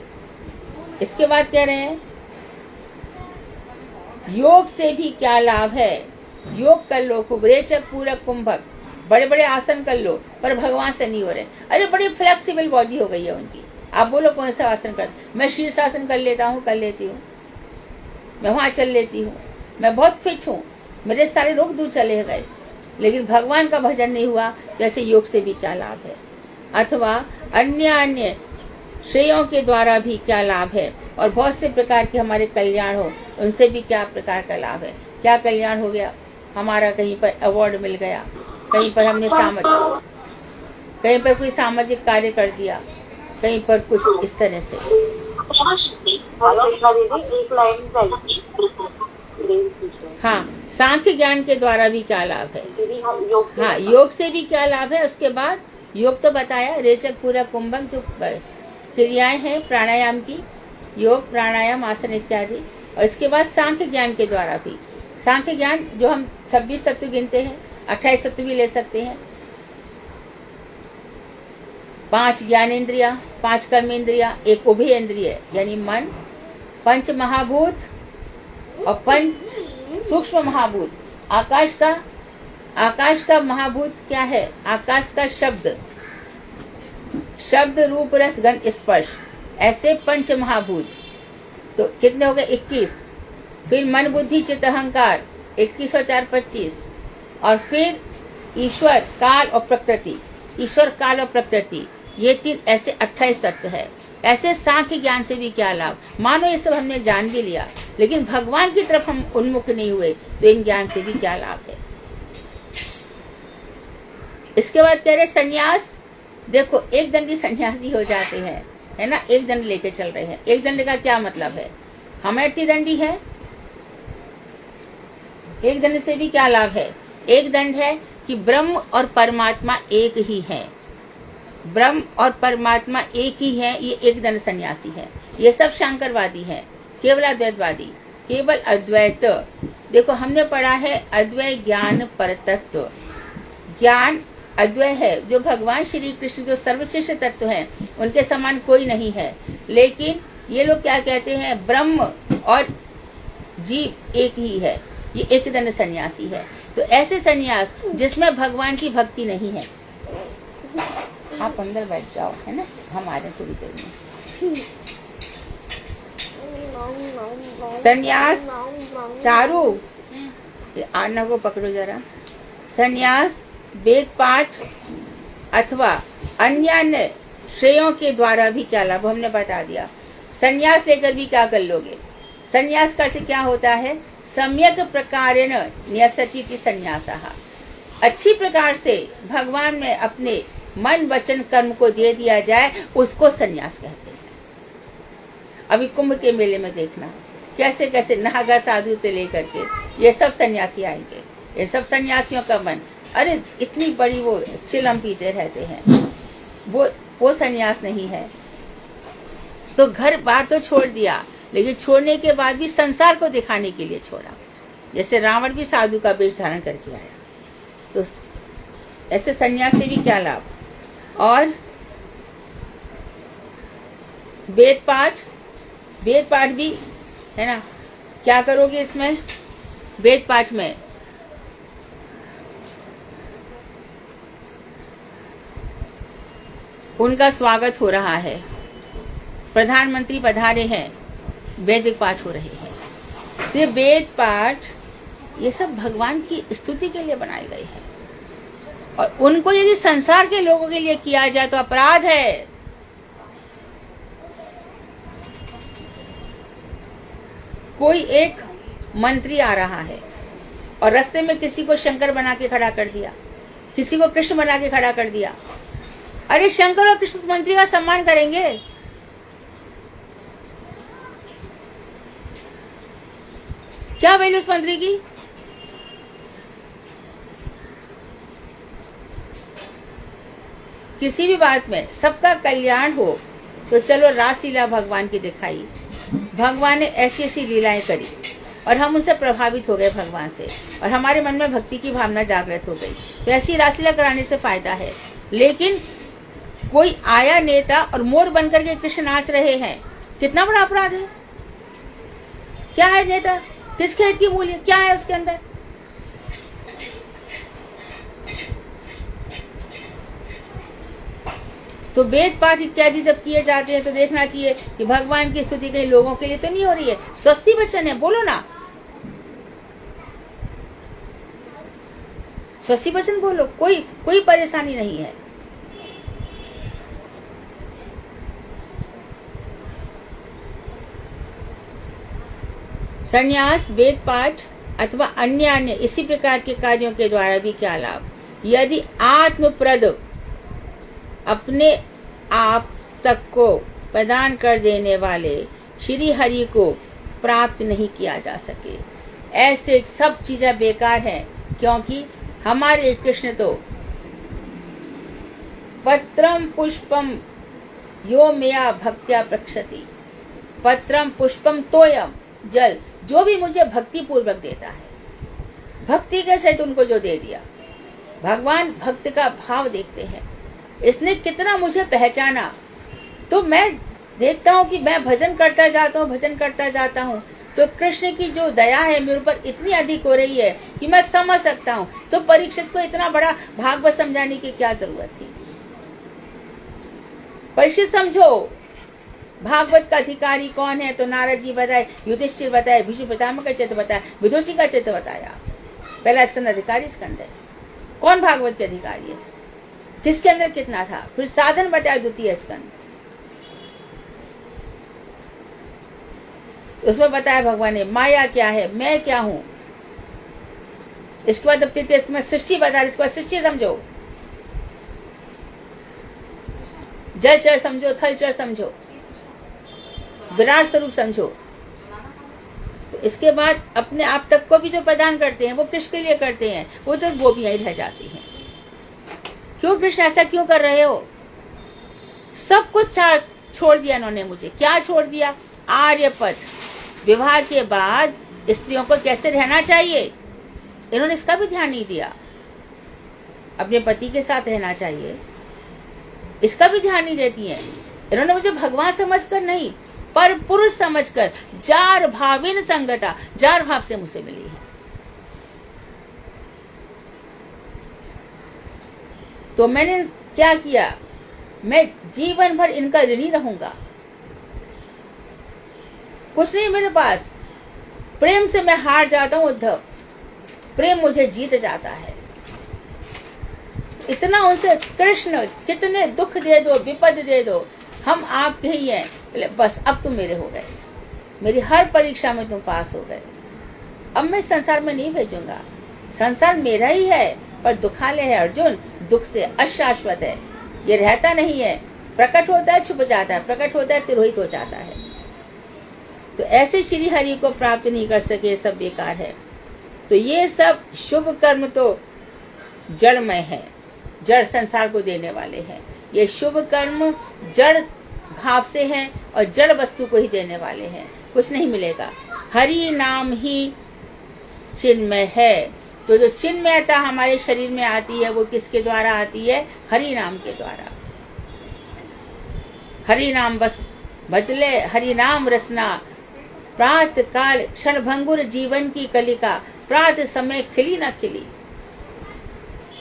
इसके बाद कह रहे हैं योग से भी क्या लाभ है? योग कर लो खूब, रेचक पूरक कुंभक, बड़े बड़े आसन कर लो, पर भगवान से नहीं हो रहे। अरे बड़ी फ्लेक्सिबल बॉडी हो गई है उनकी। आप बोलो कौन सा आसन कर? मैं शीर्षासन कर लेता हूँ, कर लेती हूँ, मैं वहां चल लेती हूँ, मैं बहुत फिट हूँ, मेरे सारे रोग दूर चले गए। लेकिन भगवान का भजन नहीं हुआ, जैसे योग से भी क्या लाभ है? अथवा अन्य श्रेयों के द्वारा भी क्या लाभ है? और बहुत से प्रकार के हमारे कल्याण हो, उनसे भी क्या प्रकार का लाभ है? क्या कल्याण हो गया हमारा? कहीं पर अवार्ड मिल गया, कहीं पर हमने कहीं पर कोई सामाजिक कार्य कर दिया, कहीं पर कुछ इस तरह से। हाँ, सांख्य ज्ञान के द्वारा भी क्या लाभ है? हाँ, योग से भी क्या लाभ है? उसके बाद योग तो बताया, रेचक पूरक कुंभक, जो क्रियाएं हैं प्राणायाम की, योग प्राणायाम आसन इत्यादि। और इसके बाद सांख्य ज्ञान के द्वारा भी, सांख्य ज्ञान जो हम 26 तत्व गिनते हैं, 28 तत्व भी ले सकते हैं, 5 ज्ञानेन्द्रिया, 5 कर्मेंद्रिया, 1 उभय इंद्रिय यानी मन, 5 महाभूत और 5 सूक्ष्म महाभूत। आकाश का महाभूत क्या है? आकाश का शब्द रूप रस गंध स्पर्श, ऐसे 5 महाभूत। तो कितने हो गए? 21। फिर मन बुद्धि चित्त अहंकार, 21 और 4 25। और फिर ईश्वर काल और प्रकृति, ईश्वर काल और प्रकृति, ये 3 ऐसे 28 तत्व है। ऐसे सांख्य ज्ञान से भी क्या लाभ? मानो ये सब हमने जान भी लिया, लेकिन भगवान की तरफ हम उन्मुख नहीं हुए, तो इन ज्ञान से भी क्या लाभ है? इसके बाद कह रहे संन्यास। देखो, एक दंडी सन्यासी हो जाते हैं, है ना, एक दंड लेके चल रहे हैं। एक दंड का क्या मतलब है? हमें इतनी दंडी है, एक दंड से भी क्या लाभ है? एक दंड है कि ब्रह्म और परमात्मा एक ही है, ब्रह्म और परमात्मा एक ही है, ये एक दंड सन्यासी है। ये सब शंकरवादी है, केवल अद्वैतवादी, केवल अद्वैत। देखो, हमने पढ़ा है अद्वैत ज्ञान परतत्व। ज्ञान अद्वैत है, जो भगवान श्री कृष्ण जो सर्वश्रेष्ठ तत्व हैं, उनके समान कोई नहीं है। लेकिन ये लोग क्या कहते हैं? ब्रह्म और जीव एक ही है, ये एक दंड सन्यासी है। तो ऐसे सन्यास जिसमें भगवान की भक्ति नहीं है, आप अंदर बैठ जाओ, है ना, हम आ रहे हैं थोड़ी देर में। सन्यास चारू, आना को पकड़ो जरा। सन्यास वेद पाठ अथवा अन्य श्रेयों के द्वारा भी क्या लाभ, हमने बता दिया। सन्यास लेकर भी क्या कर लोगे? सन्यास का अर्थ क्या होता है? सम्यक प्रकारेण न्यसतीति सन्यासः। अच्छी प्रकार से भगवान में अपने मन वचन कर्म को दे दिया जाए, उसको सन्यास कहते हैं। अभी कुंभ के मेले में देखना कैसे कैसे नागा साधु से लेकर के ये सब सन्यासी आएंगे। ये सब सन्यासियों का मन, अरे इतनी बड़ी वो चिलम पीते रहते हैं, वो सन्यास नहीं है। तो घर बार तो छोड़ दिया, लेकिन छोड़ने के बाद भी संसार को दिखाने के लिए छोड़ा। जैसे रावण भी साधु का वेश धारण करके आया। तो ऐसे सन्यास से भी क्या लाभ? और वेद पाठ भी है ना, क्या करोगे इसमें? वेद पाठ में उनका स्वागत हो रहा है, प्रधानमंत्री पधारे हैं, वैदिक पाठ हो रहे हैं। तो ये वेद पाठ ये सब भगवान की स्तुति के लिए बनाए गए हैं, और उनको यदि संसार के लोगों के लिए किया जाए तो अपराध है। कोई एक मंत्री आ रहा है, और रास्ते में किसी को शंकर बना के खड़ा कर दिया, किसी को कृष्ण बना के खड़ा कर दिया। अरे शंकर और कृष्ण मंत्री का सम्मान करेंगे? क्या वैल्यू उस मंत्री की? किसी भी बात में सबका कल्याण हो तो चलो रासलीला भगवान की दिखाई। भगवान ने ऐसी ऐसी लीलाएं करी और हम उनसे प्रभावित हो गए भगवान से, और हमारे मन में भक्ति की भावना जागृत हो गई। तो ऐसी रासलीला कराने से फायदा है। लेकिन कोई आया नेता और मोर बनकर के कृष्ण नाच रहे हैं, कितना बड़ा अपराध है। क्या है नेता, किसके हित की मूल्य क्या है उसके अंदर? तो वेद पाठ इत्यादि जब किए जाते हैं तो देखना चाहिए कि भगवान की स्तुति कई लोगों के लिए तो नहीं हो रही है। स्वस्ति वचन है, बोलो ना, स्वस्ति वचन बोलो, कोई परेशानी नहीं है। संन्यास, वेद पाठ अथवा अन्य इसी प्रकार के कार्यों के द्वारा भी क्या लाभ, यदि आत्मप्रद अपने आप तक को प्रदान कर देने वाले श्री हरि को प्राप्त नहीं किया जा सके। ऐसे सब चीजें बेकार हैं, क्योंकि हमारे कृष्ण तो पत्रम पुष्पम यो मया भक्त्या प्रक्षति, पत्रम पुष्पम तोयम, जल जो भी मुझे भक्ति पूर्वक देता है, भक्ति के सहित उनको जो दे दिया। भगवान भक्त का भाव देखते हैं, इसने कितना मुझे पहचाना। तो मैं देखता हूँ कि मैं भजन करता जाता हूँ, तो कृष्ण की जो दया है मेरे ऊपर इतनी अधिक हो रही है कि मैं समझ सकता हूँ। तो परीक्षित को इतना बड़ा भागवत समझाने की क्या जरूरत थी? परीक्षित समझो भागवत का अधिकारी कौन है। तो नारद जी बताए, युधिष्ठिर बताए, भीष्म पितामह का चरित्र बताया, विदुर जी का चरित्र बताया। पहला स्कंद अधिकारी स्कंद है, कौन भागवत के अधिकारी है, किसके अंदर कितना था। फिर साधन बताया द्वितीय स्कंद, उसमें बताया भगवान ने माया क्या है, मैं क्या हूं। इसके बाद तृतीय स्कंद सृष्टि बताया, इसके बाद सृष्टि समझो, जल चर समझो, थल चर समझो, विराट स्वरूप समझो। तो इसके बाद अपने आप तक को भी जो प्रदान करते हैं वो किसके लिए करते हैं? वो तो गोपियां ही रह जाती हैं। क्यों कृष्ण ऐसा क्यों कर रहे हो? सब कुछ छोड़ दिया इन्होंने मुझे। क्या छोड़ दिया? आर्यपथ, विवाह के बाद स्त्रियों को कैसे रहना चाहिए, इन्होंने इसका भी ध्यान नहीं दिया। अपने पति के साथ रहना चाहिए, इसका भी ध्यान नहीं देती हैं। इन्होंने मुझे भगवान समझकर नहीं, पर पुरुष समझकर जार भाविन संगता, जार भाव से मुझसे मिली है। तो मैंने क्या किया? मैं जीवन भर इनका ऋणी रहूंगा। कुछ नहीं मेरे पास, प्रेम से मैं हार जाता हूं उद्धव, प्रेम मुझे जीत जाता है। इतना उनसे कृष्ण कितने दुख दे दो, विपद दे दो, हम आपके ही हैं, बस अब तुम मेरे हो गए, मेरी हर परीक्षा में तुम पास हो गए, अब मैं संसार में नहीं भेजूंगा। संसार मेरा ही है, पर दुखालय है अर्जुन, दुख से अशाश्वत है, ये रहता नहीं है, प्रकट होता है छुप जाता है, प्रकट होता है तिरोहित हो जाता है। तो ऐसे श्री हरि को प्राप्त नहीं कर सके, सब बेकार है। तो ये सब शुभ कर्म तो जड़मय है, जड़ संसार को देने वाले हैं। ये शुभ कर्म जड़ भाव से हैं और जड़ वस्तु को ही देने वाले हैं, कुछ नहीं मिलेगा। हरि नाम ही चिन्मय है। तो जो चिन्मयता हमारे शरीर में आती है वो किसके द्वारा आती है? हरि नाम के द्वारा। हरि नाम बस भजले हरि नाम रसना, प्रात काल क्षण भंगुर जीवन की कलिका, प्रात समय खिली न खिली।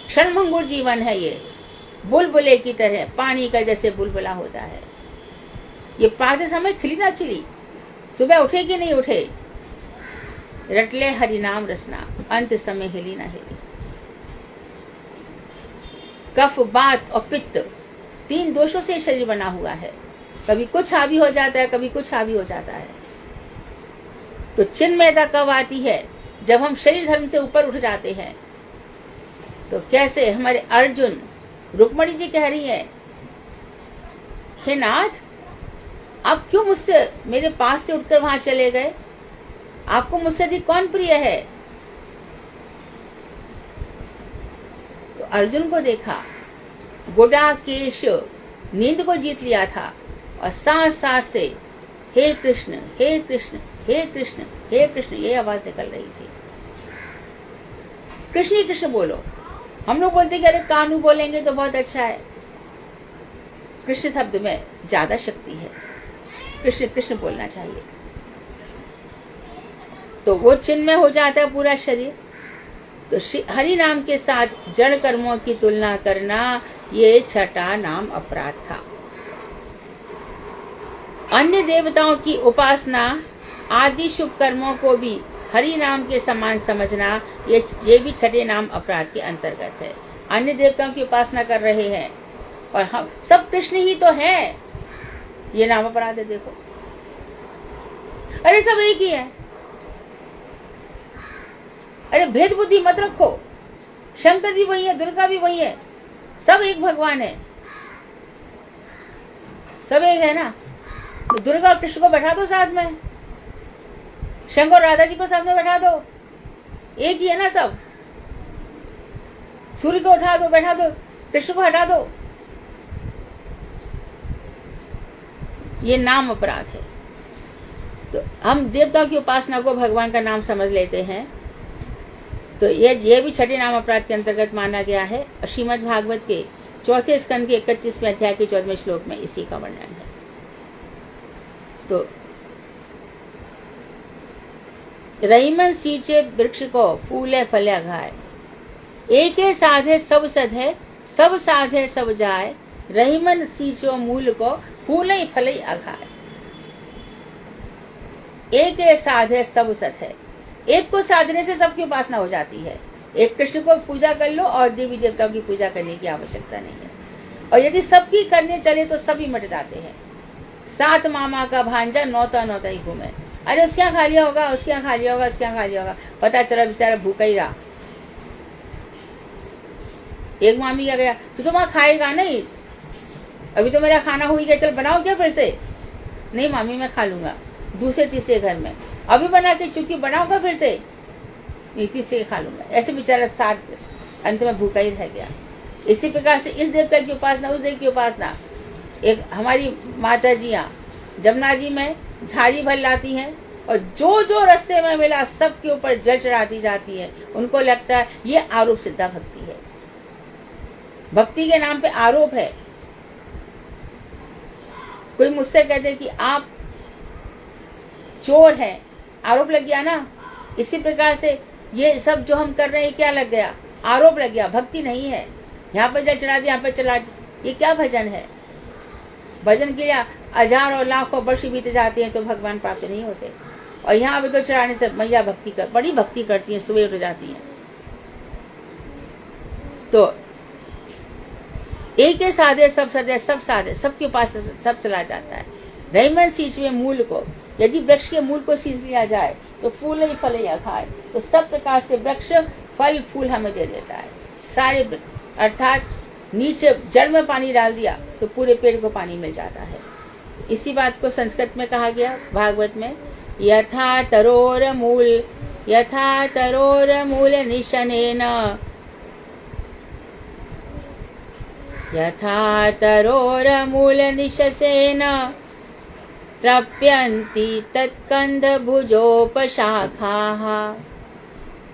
क्षण भंगुर जीवन है ये, बुलबुले की तरह, पानी का जैसे बुलबुला होता है। ये प्रातः समय खिली ना खिली, सुबह उठे कि नहीं उठे, रटले हरि नाम रसना, अंत समय हिली ना हिली। कफ, बात और पित्त, तीन दोषों से शरीर बना हुआ है, कभी कुछ हावी हो जाता है, कभी कुछ हावी हो जाता है। तो चिन्मयता कब आती है? जब हम शरीर धर्म से ऊपर उठ जाते हैं तो कैसे हमारे अर्जुन, रुक्मणी जी कह रही है, हे नाथ, आप क्यों मुझसे, मेरे पास से उठकर वहां चले गए? आपको मुझसे अधिक कौन प्रिय है? तो अर्जुन को देखा, गुडाकेश नींद को जीत लिया था और सांस सांस से हे कृष्ण हे कृष्ण हे कृष्ण हे कृष्ण ये आवाज निकल रही थी। कृष्ण ही कृष्ण बोलो। हम लोग बोलते कि अरे कानू बोलेंगे तो बहुत अच्छा है। कृष्ण शब्द में ज्यादा शक्ति है, कृष्ण कृष्ण बोलना चाहिए। तो वो चिन्मय हो जाता है पूरा शरीर। तो हरि नाम के साथ जड़ कर्मों की तुलना करना ये छठा नाम अपराध था। अन्य देवताओं की उपासना आदि शुभ कर्मों को भी हरि नाम के समान समझना ये भी छठे नाम अपराध के अंतर्गत है। अन्य देवताओं की उपासना कर रहे हैं और हम सब कृष्ण ही तो है, ये नाम अपराध है। देखो, अरे सब एक ही है, अरे भेद बुद्धि मत रखो, शंकर भी वही है, दुर्गा भी वही है, सब एक भगवान है, सब एक है ना। तो दुर्गा और कृष्ण को बैठा दो साथ में, शंकर और राधा जी को साथ में बैठा दो, एक ही है ना सब। सूर्य को उठा दो, बैठा दो, कृष्ण को हटा दो, ये नाम अपराध है। तो हम देवताओं की उपासना को भगवान का नाम समझ लेते हैं, तो ये भी छठे नाम अपराध के अंतर्गत माना गया है। श्रीमद् भागवत के चौथे स्कंद के 31वें अध्याय के 14वें श्लोक में इसी का वर्णन है। तो रहीमन सींचे वृक्ष को, फूले फले अघाय, एक साधे सब सधे, सब साधे सब जाय, रहीमन सींचो मूल को, फूले फले अघाय। एक साधे सब सधे, एक को साधने से सबकी उपासना हो जाती है। एक कृष्ण को पूजा कर लो और देवी देवताओं की पूजा करने की आवश्यकता नहीं है। और यदि सबकी करने चले तो सभी मट जाते हैं। 7 मामा का भांजा नौता नौता ही घूमे, अरे उसके यहाँ खा लिया होगा, उसके यहाँ खा लिया होगा, उसके यहाँ खा लिया होगा, पता चला बेचारा भूखा ही रहा। एक मामी क्या गया, तू तो वहां खाएगा नहीं, अभी तो मेरा खाना हो ही गया, चल बनाओ क्या फिर से? नहीं मामी मैं खा लूंगा। दूसरे तीसरे घर में अभी बना के चुकी, बनाऊंगा फिर से? नहीं तीसरे खा लूंगा। ऐसे बेचारा 7 अंत में भूखा ही रह गया। इसी प्रकार से इस देवता की उपासना, उस देव की उपासना। एक हमारी माता जी जमुना जी में झाड़ी भर लाती हैं और जो जो रास्ते में मिला सबके ऊपर जल चढ़ाती जाती है। उनको लगता है ये आरोप सिद्धा भक्ति है, भक्ति के नाम पे आरोप है। कोई मुझसे कहते कि आप चोर हैं, आरोप लग गया ना। इसी प्रकार से ये सब जो हम कर रहे हैं क्या लग गया? आरोप लग गया, भक्ति नहीं है। यहाँ पे जल चढ़ा दिया, यहाँ पे चला, ये क्या भजन है? भजन के लिए हजार और लाखों वर्ष बीत जाते हैं तो भगवान प्राप्त नहीं होते। और यहाँ पे तो चढ़ाने से मैया भक्ति कर, बड़ी भक्ति करती है, सुबह उठ जाती है। तो एक के साधे सब सदे, सब साधे, सबके पास सब चला जाता है। रहीमन सींचवे मूल को, यदि वृक्ष के मूल को सींच लिया जाए तो फूल ही फल या खाए। तो सब प्रकार से वृक्ष फल फूल हमें दे देता है, सारे वृक्ष। अर्थात नीचे जड़ में पानी डाल दिया तो पूरे पेड़ को पानी मिल जाता है। इसी बात को संस्कृत में कहा गया भागवत में, यथा तरोर मूल निशनेन, यथा तरोर मूल निशसेन तृप्यन्ति तत्कंद भुजोपशाखाः,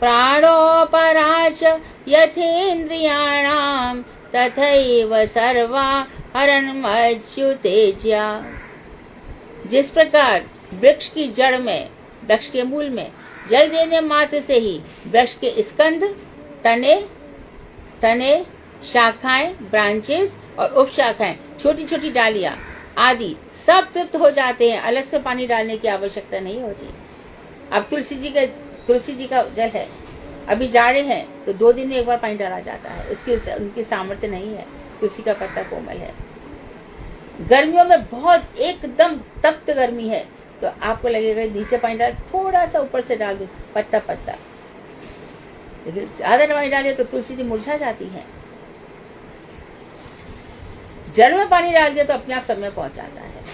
प्राणोपराच यथेन्द्रियाणां तथैव सर्वा हरणमच्युतेज्या। जिस प्रकार वृक्ष की जड़ में, वृक्ष के मूल में जल देने मात्र से ही वृक्ष के स्कंद, तने, शाखाएं, ब्रांचेस और उपशाखाएं, छोटी छोटी डालियां आदि सब तृप्त हो जाते हैं। अलग से पानी डालने की आवश्यकता नहीं होती। अब तुलसी जी का जल है, अभी जाड़े हैं तो 2 दिन में एक बार पानी डाला जाता है, उनकी सामर्थ्य नहीं है। तुलसी का पत्ता कोमल है। गर्मियों में बहुत एकदम तप्त गर्मी है तो आपको लगेगा नीचे पानी डाल, थोड़ा सा ऊपर से डाल दो, पत्ता लेकिन ज्यादा पानी डाले तो तुलसी मुरझा जाती है। जड़ में पानी डाल दिया तो अपने आप सब में पहुंच जाता है।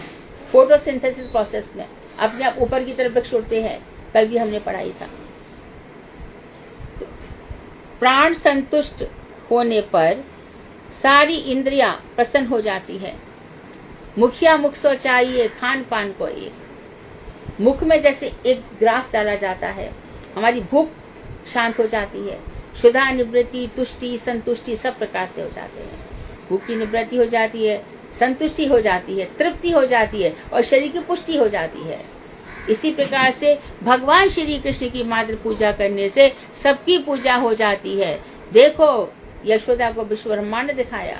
फोटोसिंथेसिस प्रोसेस में अपने आप ऊपर की तरफ वृक्ष उड़ते हैं, कल भी हमने पढ़ाई था। प्राण संतुष्ट होने पर सारी इंद्रियां प्रसन्न हो जाती है। मुखिया मुख सो चाहिए खान पान को एक। मुख में जैसे एक ग्रास डाला जाता है, हमारी भूख शांत हो जाती है। क्षुधा निवृत्ति, तुष्टि, संतुष्टि सब प्रकार से हो जाते हैं। भूख की निवृत्ति हो जाती है, संतुष्टि हो जाती है, तृप्ति हो जाती है और शरीर की पुष्टि हो जाती है। इसी प्रकार से भगवान श्री कृष्ण की मात्र पूजा करने से सबकी पूजा हो जाती है। देखो यशोदा को विश्व ब्रह्मांड दिखाया,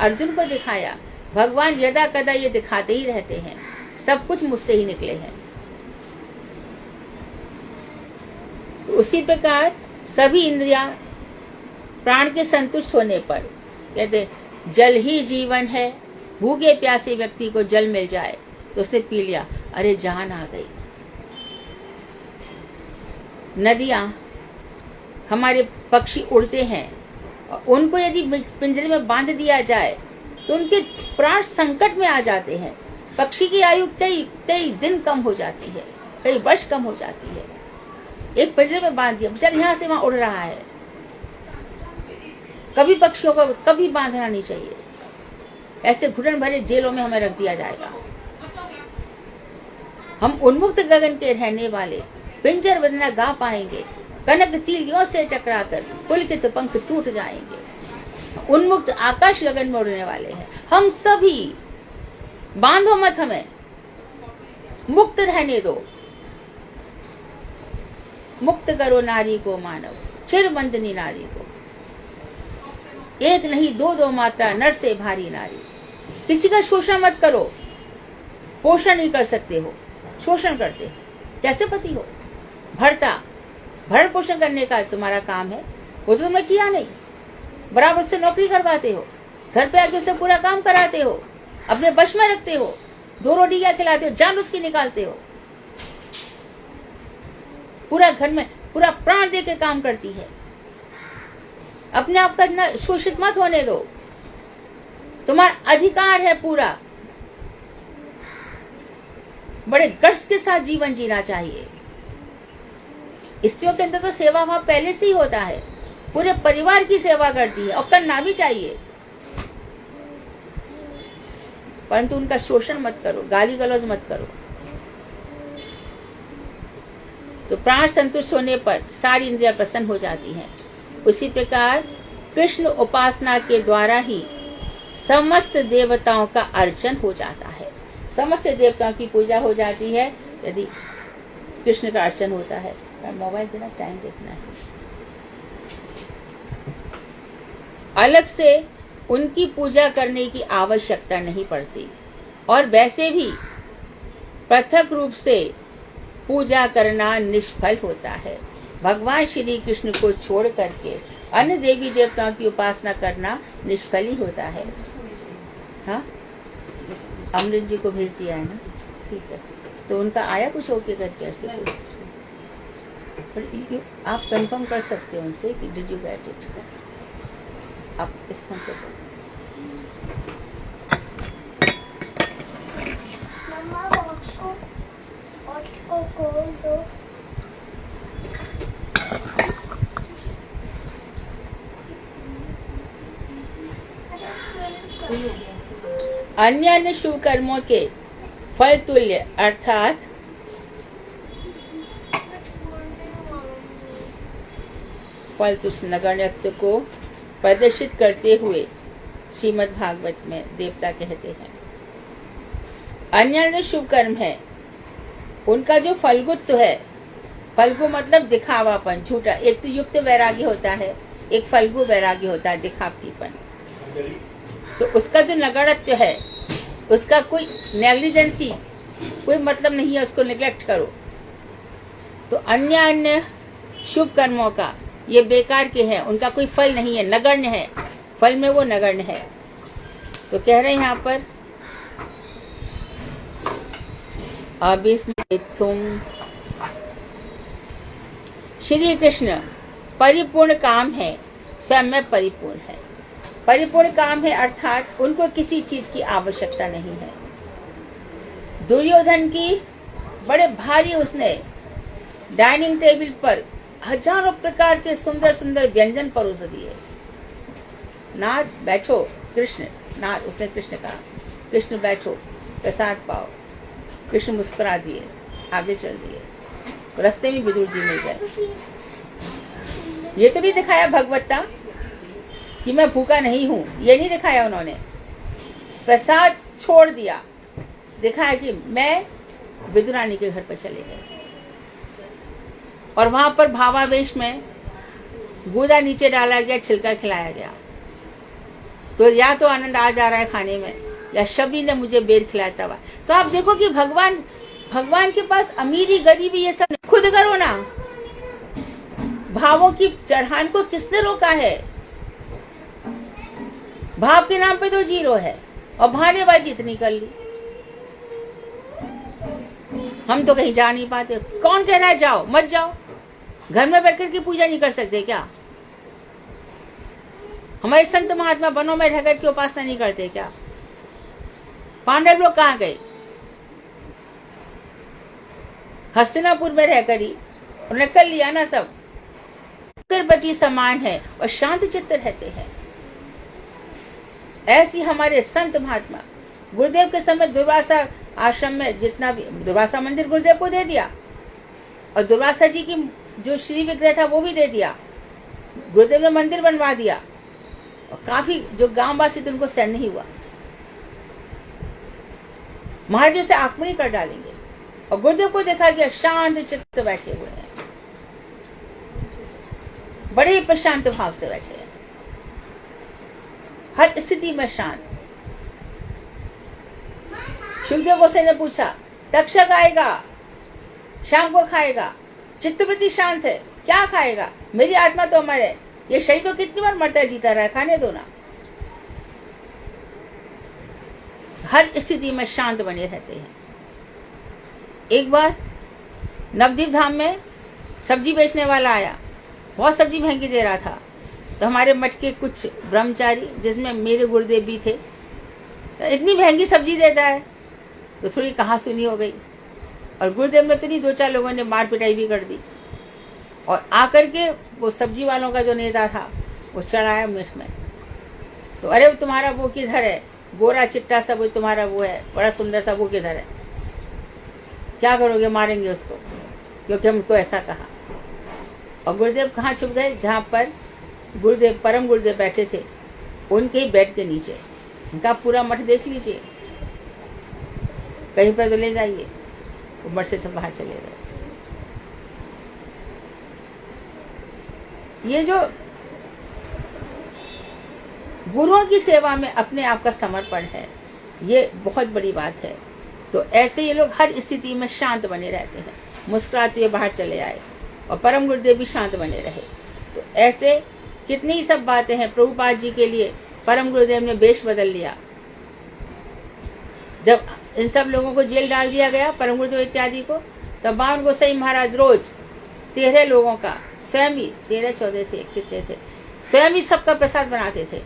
अर्जुन को दिखाया, भगवान यदा कदा ये दिखाते ही रहते हैं। सब कुछ मुझसे ही निकले हैं। तो उसी प्रकार सभी इंद्रियां प्राण के संतुष्ट होने पर, कहते जल ही जीवन है, भूखे प्यासे व्यक्ति को जल मिल जाए तो उसने पी लिया, अरे जान आ गई। नदियां, हमारे पक्षी उड़ते हैं, उनको यदि पिंजरे में बांध दिया जाए तो उनके प्राण संकट में आ जाते हैं। पक्षी की आयु कई दिन कम हो जाती है, कई वर्ष कम हो जाती है। एक पिंजरे में बांध दिया, बेचारा यहाँ से वहां उड़ रहा है। कभी पक्षियों को कभी बांधना नहीं चाहिए। ऐसे घुटन भरे जेलों में हमें रख दिया जाएगा। हम उन्मुक्त गगन के रहने वाले पिंजर बंधना गा पाएंगे। कनक तीलियों से टकराकर पुलकित पंख टूट जाएंगे। उन्मुक्त आकाश गगन में उड़ने वाले हैं हम सभी। बांधो मत हमें, मुक्त रहने दो। मुक्त करो नारी को मानव, चिरबंधनी नारी को। एक नहीं दो मात्रा नर से भारी नारी। किसी का शोषण मत करो। पोषण नहीं कर सकते हो, शोषण करते हो। कैसे पति हो? भरण पोषण करने का तुम्हारा काम है, वो तो तुमने किया नहीं। बराबर से नौकरी करवाते हो, घर पे आके उससे पूरा काम कराते हो, अपने वश में रखते हो, 2 रोटी क्या खिलाते हो, जान उसकी निकालते हो। पूरा घर में पूरा प्राण दे के काम करती है। अपने आप का इतना शोषित मत होने दो। तुम्हारा अधिकार है पूरा। बड़े गट्स के साथ जीवन जीना चाहिए। स्त्रियों के अंदर तो सेवा भाव पहले से ही होता है। पूरे परिवार की सेवा करती है और करना भी चाहिए, परंतु उनका शोषण मत करो, गाली गलौज मत करो। तो प्राण संतुष्ट होने पर सारी इंद्रियां प्रसन्न हो जाती हैं। उसी प्रकार कृष्ण उपासना के द्वारा ही समस्त देवताओं का अर्चन हो जाता है। समस्त देवताओं की पूजा हो जाती है यदि कृष्ण का अर्चन होता है। मोबाइल देना, टाइम देखना है। अलग से उनकी पूजा करने की आवश्यकता नहीं पड़ती और वैसे भी पृथक रूप से पूजा करना निष्फल होता है। भगवान श्री कृष्ण को छोड़ करके अन्य देवी देवताओं की उपासना करना निष्फल ही होता है। हाँ, अमृत जी को भेज दिया है ना, ठीक है। तो उनका आया कुछ ओके करके ऐसे कुछ, आप कंफर्म कर सकते हो उनसे कि डिड यू गेट इट। आप इस फोन से खोल दो। अन्य अन्य शुभ कर्मों के फल तुल्य अर्थात फल तुष्ट नगर नृत्य को प्रदर्शित करते हुए श्रीमद् भागवत में देवता कहते हैं। अन्य अन्य शुभ कर्म है, उनका जो फलगुत्व है, फलगु मतलब दिखावापन, झूठा। एक तो युक्त वैराग्य होता है, एक फलगु वैराग्य होता है, दिखावटीपन। तो उसका जो नगरत्व है, उसका कोई नेग्लिजेंसी, कोई मतलब नहीं है, उसको निग्लेक्ट करो। तो अन्य अन्य शुभ कर्मों का ये बेकार के हैं, उनका कोई फल नहीं है, नगण्य है, फल में वो नगण्य है। तो कह रहे हैं यहाँ पर अभिस्मृतुम। श्री कृष्ण परिपूर्ण काम है, स्वयं में परिपूर्ण है। परिपूर्ण काम है अर्थात उनको किसी चीज की आवश्यकता नहीं है। दुर्योधन की बड़े भारी उसने डाइनिंग टेबल पर हजारों प्रकार के सुंदर सुंदर व्यंजन परोस दिए। नाथ बैठो, कृष्ण, नाथ उसने कृष्ण कहा, कृष्ण बैठो, प्रसाद पाओ। कृष्ण मुस्कुरा दिए, आगे चल दिए। रास्ते में विदुर जी मिल गए। ये तो नहीं दिखाया भगवत्ता कि मैं भूखा नहीं हूं, ये नहीं दिखाया उन्होंने। प्रसाद छोड़ दिया, दिखाया कि मैं विदुरानी के घर पर चले गए और वहां पर भावावेश में गूदा नीचे डाला गया, छिलका खिलाया गया। तो या तो आनंद आ जा रहा है खाने में, या शबरी ने मुझे बेर खिलाया तब। तो आप देखो कि भगवान के पास अमीरी गरीबी ये सब खुद करो ना। भावों की चढ़ान को किसने रोका है? भाव के नाम पे तो जीरो है और बहानेबाजी इतनी कर ली। हम तो कहीं जा नहीं पाते। कौन कह रहा है जाओ? मत जाओ। घर में बैठकर की पूजा नहीं कर सकते क्या? हमारे संत महात्मा वनों में रहकर की उपासना नहीं करते क्या? पांडव लोग कहाँ गए? हस्तिनापुर में रहकर ही उन्होंने कर लिया ना सब। प्रति समान है और शांत चित्त रहते हैं। ऐसी हमारे संत महात्मा, गुरुदेव के समय दुर्वासा आश्रम में जितना भी, दुर्वासा मंदिर गुरुदेव को दे दिया और दुर्वासा जी की जो श्री विग्रह था वो भी दे दिया। गुरुदेव ने मंदिर बनवा दिया और काफी जो गांववासी थे उनको सहन नहीं हुआ। महाराज से आक्रमण कर डालेंगे और गुरुदेव को देखा गया शांत चित्त बैठे हुए हैं, बड़े ही प्रशांत भाव से बैठे हैं, हर स्थिति में शांत। सुखदेव गोसाई ने पूछा, तक्षक आएगा, शाम को खाएगा, चित्तवृत्ति शांत है, क्या खाएगा? मेरी आत्मा तो अमर है, ये शरीर तो कितनी बार मरता जीता रहा है, खाने दो ना। हर स्थिति में शांत बने रहते हैं। एक बार नवदीप धाम में सब्जी बेचने वाला आया, बहुत सब्जी महंगी दे रहा था। तो हमारे मठ के कुछ ब्रह्मचारी, जिसमें मेरे गुरुदेव भी थे, तो इतनी महंगी सब्जी देता है, तो थोड़ी कहासुनी हो गई और गुरुदेव में तो नहीं, दो चार लोगों ने मार पिटाई भी कर दी। और आकर के वो सब्जी वालों का जो नेता था वो चढ़ाया मीठ में। तो अरे तुम्हारा वो किधर है, गोरा चिट्टा सा वो तुम्हारा वो है, बड़ा सुंदर सा, वो किधर है? क्या करोगे? मारेंगे उसको, क्योंकि हमको ऐसा कहा। और गुरुदेव कहाँ छुप गए? जहाँ पर गुरुदेव, परम गुरुदेव बैठे थे, उनके ही बेड के नीचे। उनका पूरा मठ देख लीजिए, कहीं पर तो ले जाइए। वो मठ से सब बाहर चले गए। ये जो गुरुओं की सेवा में अपने आप का समर्पण है, ये बहुत बड़ी बात है। तो ऐसे ये लोग हर स्थिति में शांत बने रहते हैं। मुस्कुराते हुए बाहर चले आए और परम गुरुदेव भी शांत बने रहे। तो ऐसे कितनी ही सब बातें हैं। प्रभुपाद जी के लिए परम गुरुदेव ने वेश बदल लिया। जब इन सब लोगों को जेल डाल दिया गया, परम गुरुदेव इत्यादि को, तब बावन गोसाई महाराज रोज 13 लोगों का, स्वयं ही 13-14 थे, कितने थे, स्वयं ही सबका प्रसाद बनाते थे।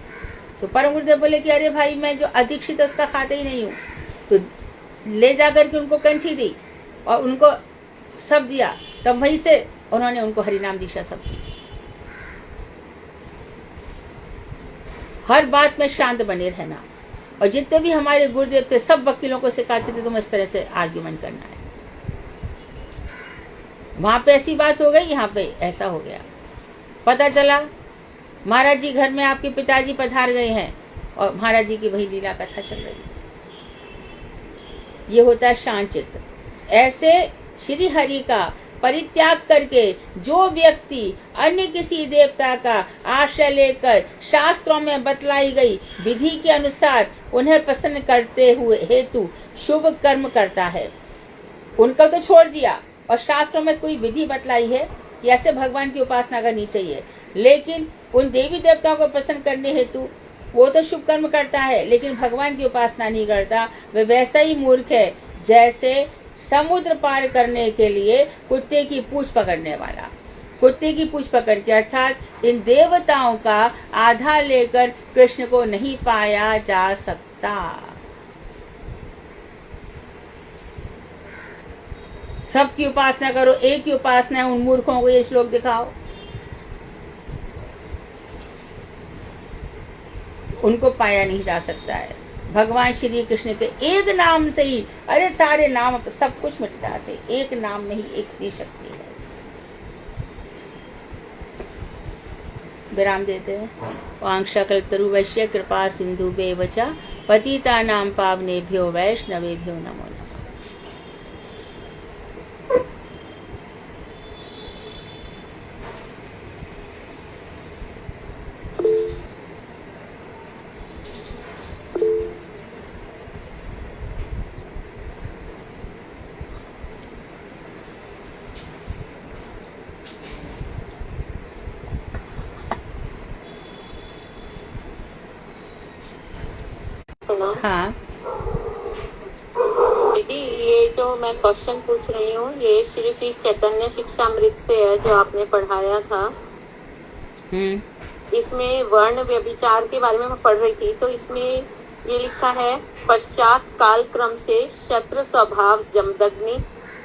तो परम गुरुदेव बोले कि अरे भाई, मैं जो अदीक्षित है उसका खाते ही नहीं हूँ। तो ले जाकर के उनको कंठी दी और उनको सब दिया। तब वहीं से उन्होंने उनको हरिनाम दीक्षा सब दी। हर बात में शांत बने रहना। और जितने भी हमारे गुरुदेव थे, सब वकीलों को सिखाते थे तुम इस तरह से आर्ग्यूमेंट करना है। वहां पे ऐसी बात हो गई, यहाँ पे ऐसा हो गया। पता चला महाराज जी घर में आपके पिताजी पधार गए हैं और महाराज जी की वही लीला कथा चल रही है। ये होता है शांत चित्त। ऐसे श्री हरि का परित्याग करके जो व्यक्ति अन्य किसी देवता का आश्रय लेकर शास्त्रों में बतलाई गई विधि के अनुसार उन्हें प्रसन्न करते हुए हेतु शुभ कर्म करता है, उनका तो छोड़ दिया और शास्त्रों में कोई विधि बतलाई है कि ऐसे भगवान की उपासना करनी चाहिए, लेकिन उन देवी देवताओं को प्रसन्न करने हेतु वो तो शुभ कर्म करता है लेकिन भगवान की उपासना नहीं करता। वह वैसा ही मूर्ख है जैसे समुद्र पार करने के लिए कुत्ते की पूंछ पकड़ने वाला। कुत्ते की पूंछ पकड़ के, अर्थात इन देवताओं का आधा लेकर कृष्ण को नहीं पाया जा सकता। सबकी उपासना करो, एक ही उपासना है, उन मूर्खों को ये श्लोक दिखाओ, उनको पाया नहीं जा सकता है। भगवान श्री कृष्ण के एक नाम से ही अरे सारे नाम सब कुछ मिट जाते, एक नाम में ही इतनी शक्ति है। विराम देते हैं। वांक्षकल्पतरुवश्य कृपा सिंधु बेवचा पतितानां पावनेभ्यो वैष्णवेभ्यो नमो नमः। हाँ दीदी, ये जो मैं क्वेश्चन पूछ रही हूँ ये श्री श्री चैतन्य शिक्षामृत से है जो आपने पढ़ाया था। इसमें वर्ण व्यभिचार के बारे में मैं पढ़ रही थी, तो इसमें ये लिखा है पश्चात काल क्रम से शत्र स्वभाव जमदग्नि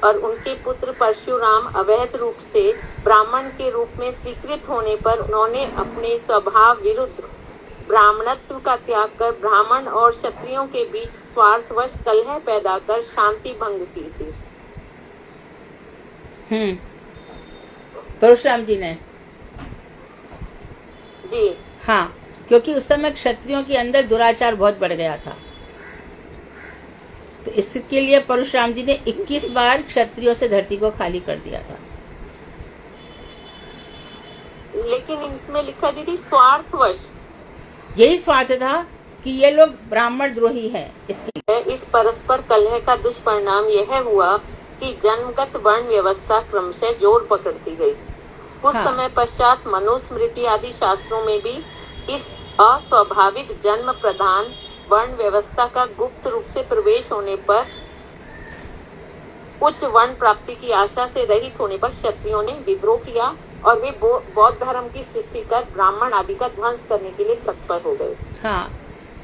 और उनके पुत्र परशुराम अवैध रूप से ब्राह्मण के रूप में स्वीकृत होने पर उन्होंने अपने स्वभाव विरुद्ध ब्राह्मणत्व का त्याग कर ब्राह्मण और क्षत्रियों के बीच स्वार्थवश कलह पैदा कर शांति भंग की थी। परशुराम जी ने जी हाँ, क्योंकि उस समय क्षत्रियों के अंदर दुराचार बहुत बढ़ गया था, तो इसके लिए परशुराम जी ने 21 बार क्षत्रियों से धरती को खाली कर दिया था। लेकिन इसमें लिखा दीदी स्वार्थवश, यही स्वार्थ था कि ये लोग ब्राह्मण द्रोही हैं। इस परस्पर कलह का दुष्परिणाम यह हुआ कि जन्मगत वर्ण व्यवस्था क्रमशः जोर पकड़ती गई। कुछ समय पश्चात मनुस्मृति आदि शास्त्रों में भी इस अस्वाभाविक जन्म प्रधान वर्ण व्यवस्था का गुप्त रूप से प्रवेश होने पर उच्च वर्ण प्राप्ति की आशा से रहित होने पर क्षत्रियों ने विद्रोह किया और वे बौद्ध धर्म की सृष्टि कर ब्राह्मण आदि का ध्वंस करने के लिए तत्पर हो गए। हाँ,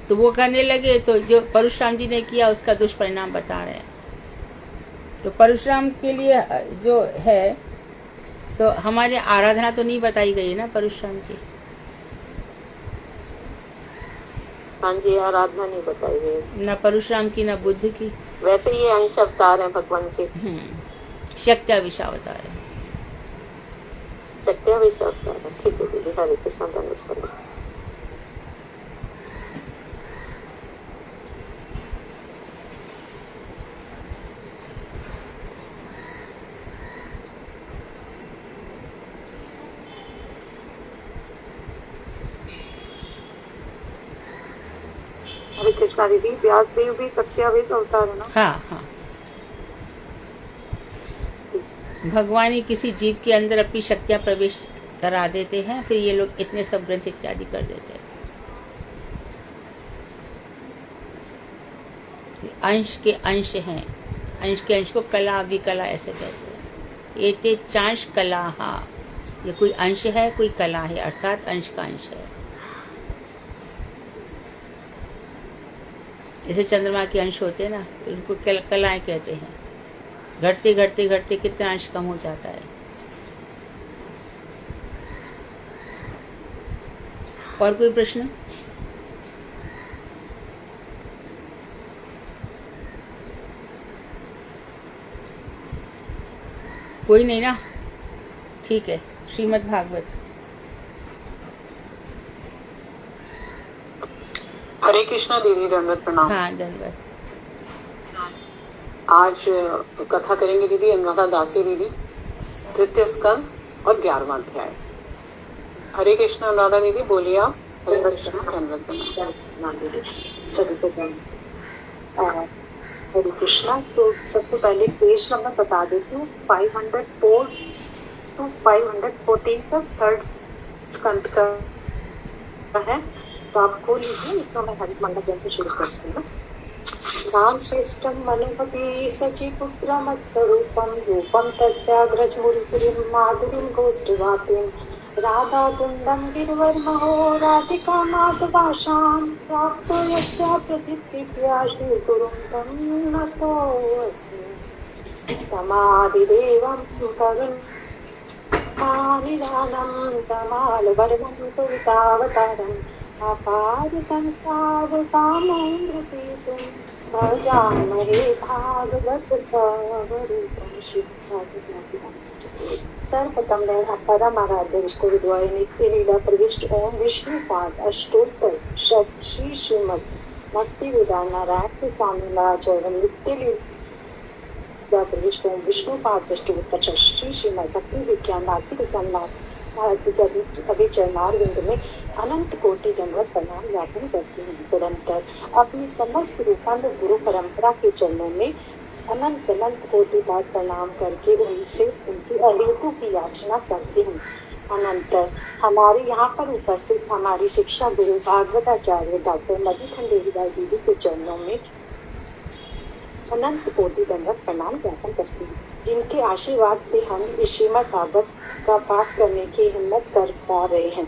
तो वो करने लगे, तो जो परशुराम जी ने किया उसका दुष्परिणाम बता रहे हैं। तो परशुराम के लिए जो है, तो हमारी आराधना तो नहीं बताई गई ना परशुराम की। हाँ जी, आराधना नहीं बताई गई, न परशुराम की न बुद्ध की। वैसे ये अंश अवतार है भगवान के। शक्त्याविशावतार है। शक्त्याविशावतार है, ठीक है दीदी। हरे कृष्ण, धन्यवाद। हरे कृष्णा दीदी, व्यासदेव भी सत्यावेश अवतार है ना? हाँ हाँ, भगवान ही किसी जीव के अंदर अपनी शक्तियां प्रवेश करा देते हैं, फिर ये लोग इतने सब ग्रंथ इत्यादि कर देते हैं। अंश के अंश हैं, अंश के अंश को कला विकला ऐसे कहते हैं। एते चांश कला, हाँ, ये कोई अंश है कोई कला है, अर्थात अंश का अंश है। जैसे चंद्रमा के अंश होते हैं ना, उनको कलाएं कहते हैं। घटते घटते घटते कितना अंश कम हो जाता है। और कोई प्रश्न? कोई नहीं ना? ठीक है। श्रीमद् भागवत। हरे कृष्णा दीदी, दंडवत प्रणाम। हाँ, दंडवत। आज कथा करेंगे दीदी अनुराधा दासी दीदी, तृतीय स्कंद और 11वां अध्याय। हरे कृष्णा अनुराधा दीदी, बोलिए आप। हरे कृष्णा, दंडवत प्रणाम दीदी। सभी को हरे कृष्णा। तो सबसे पहले पेज नंबर बता देती हूँ, 504 to 514 तक थर्ड स्कंद का है। तो आप खोल लीजिए, इसमें मैं हरित मंडल जन से शुरू करती हूँ। तेषां श्रेष्ठं मनोहपि सचिपुत्रमत्स्वरूपं रूपं तस्याग्रजमुरुपुरीं माधुरीं गोष्ठवातीं राधाकुन्दं गिरिवर्महो राधिका माधवाशां प्राप्तो यस्या प्रतिकृत्या श्रीगुरुं तं नतोऽस्मि तमादिदेवं करुणानिधानं तमालवर्णं सुवितावतारम् अपार संसार सामून्द्र सेतुं भजामहे भागवत स्वरूपं शिवभागवत। सर्वप्रथम मैं परम आराध्य विष्णु विद्वाय नित्य लीला प्रविष्ट ओम विष्णुपाद अष्टोत्तर शत श्री श्रीमद भक्ति वेदांत नारायण स्वामी महाराज नित्य लीला प्रविष्ट ओम विष्णुपाद अष्टोत्तर शत श्री श्रीमद भक्ति विज्ञान नाट्य जन्नाथ अभी चरणारविंद में अनंत कोटि दंडवत प्रणाम ज्ञापन करती हूँ। तदंतर अपनी समस्त रूपांतर गुरु परंपरा के चरणों में अनंत अनंत कोटि बार प्रणाम करके उनसे उनकी अलीतों की याचना करती हूँ। अनंतर हमारे यहाँ पर उपस्थित हमारी शिक्षा गुरु भागवताचार्य डॉक्टर मधु खंडेरीदास दीदी के चरणों में अनंत कोटि दंडवत प्रणाम ज्ञापन करती हूँ, जिनके आशीर्वाद से हम इस श्रीमद् भागवत का पाठ करने की हिम्मत कर पा रहे हैं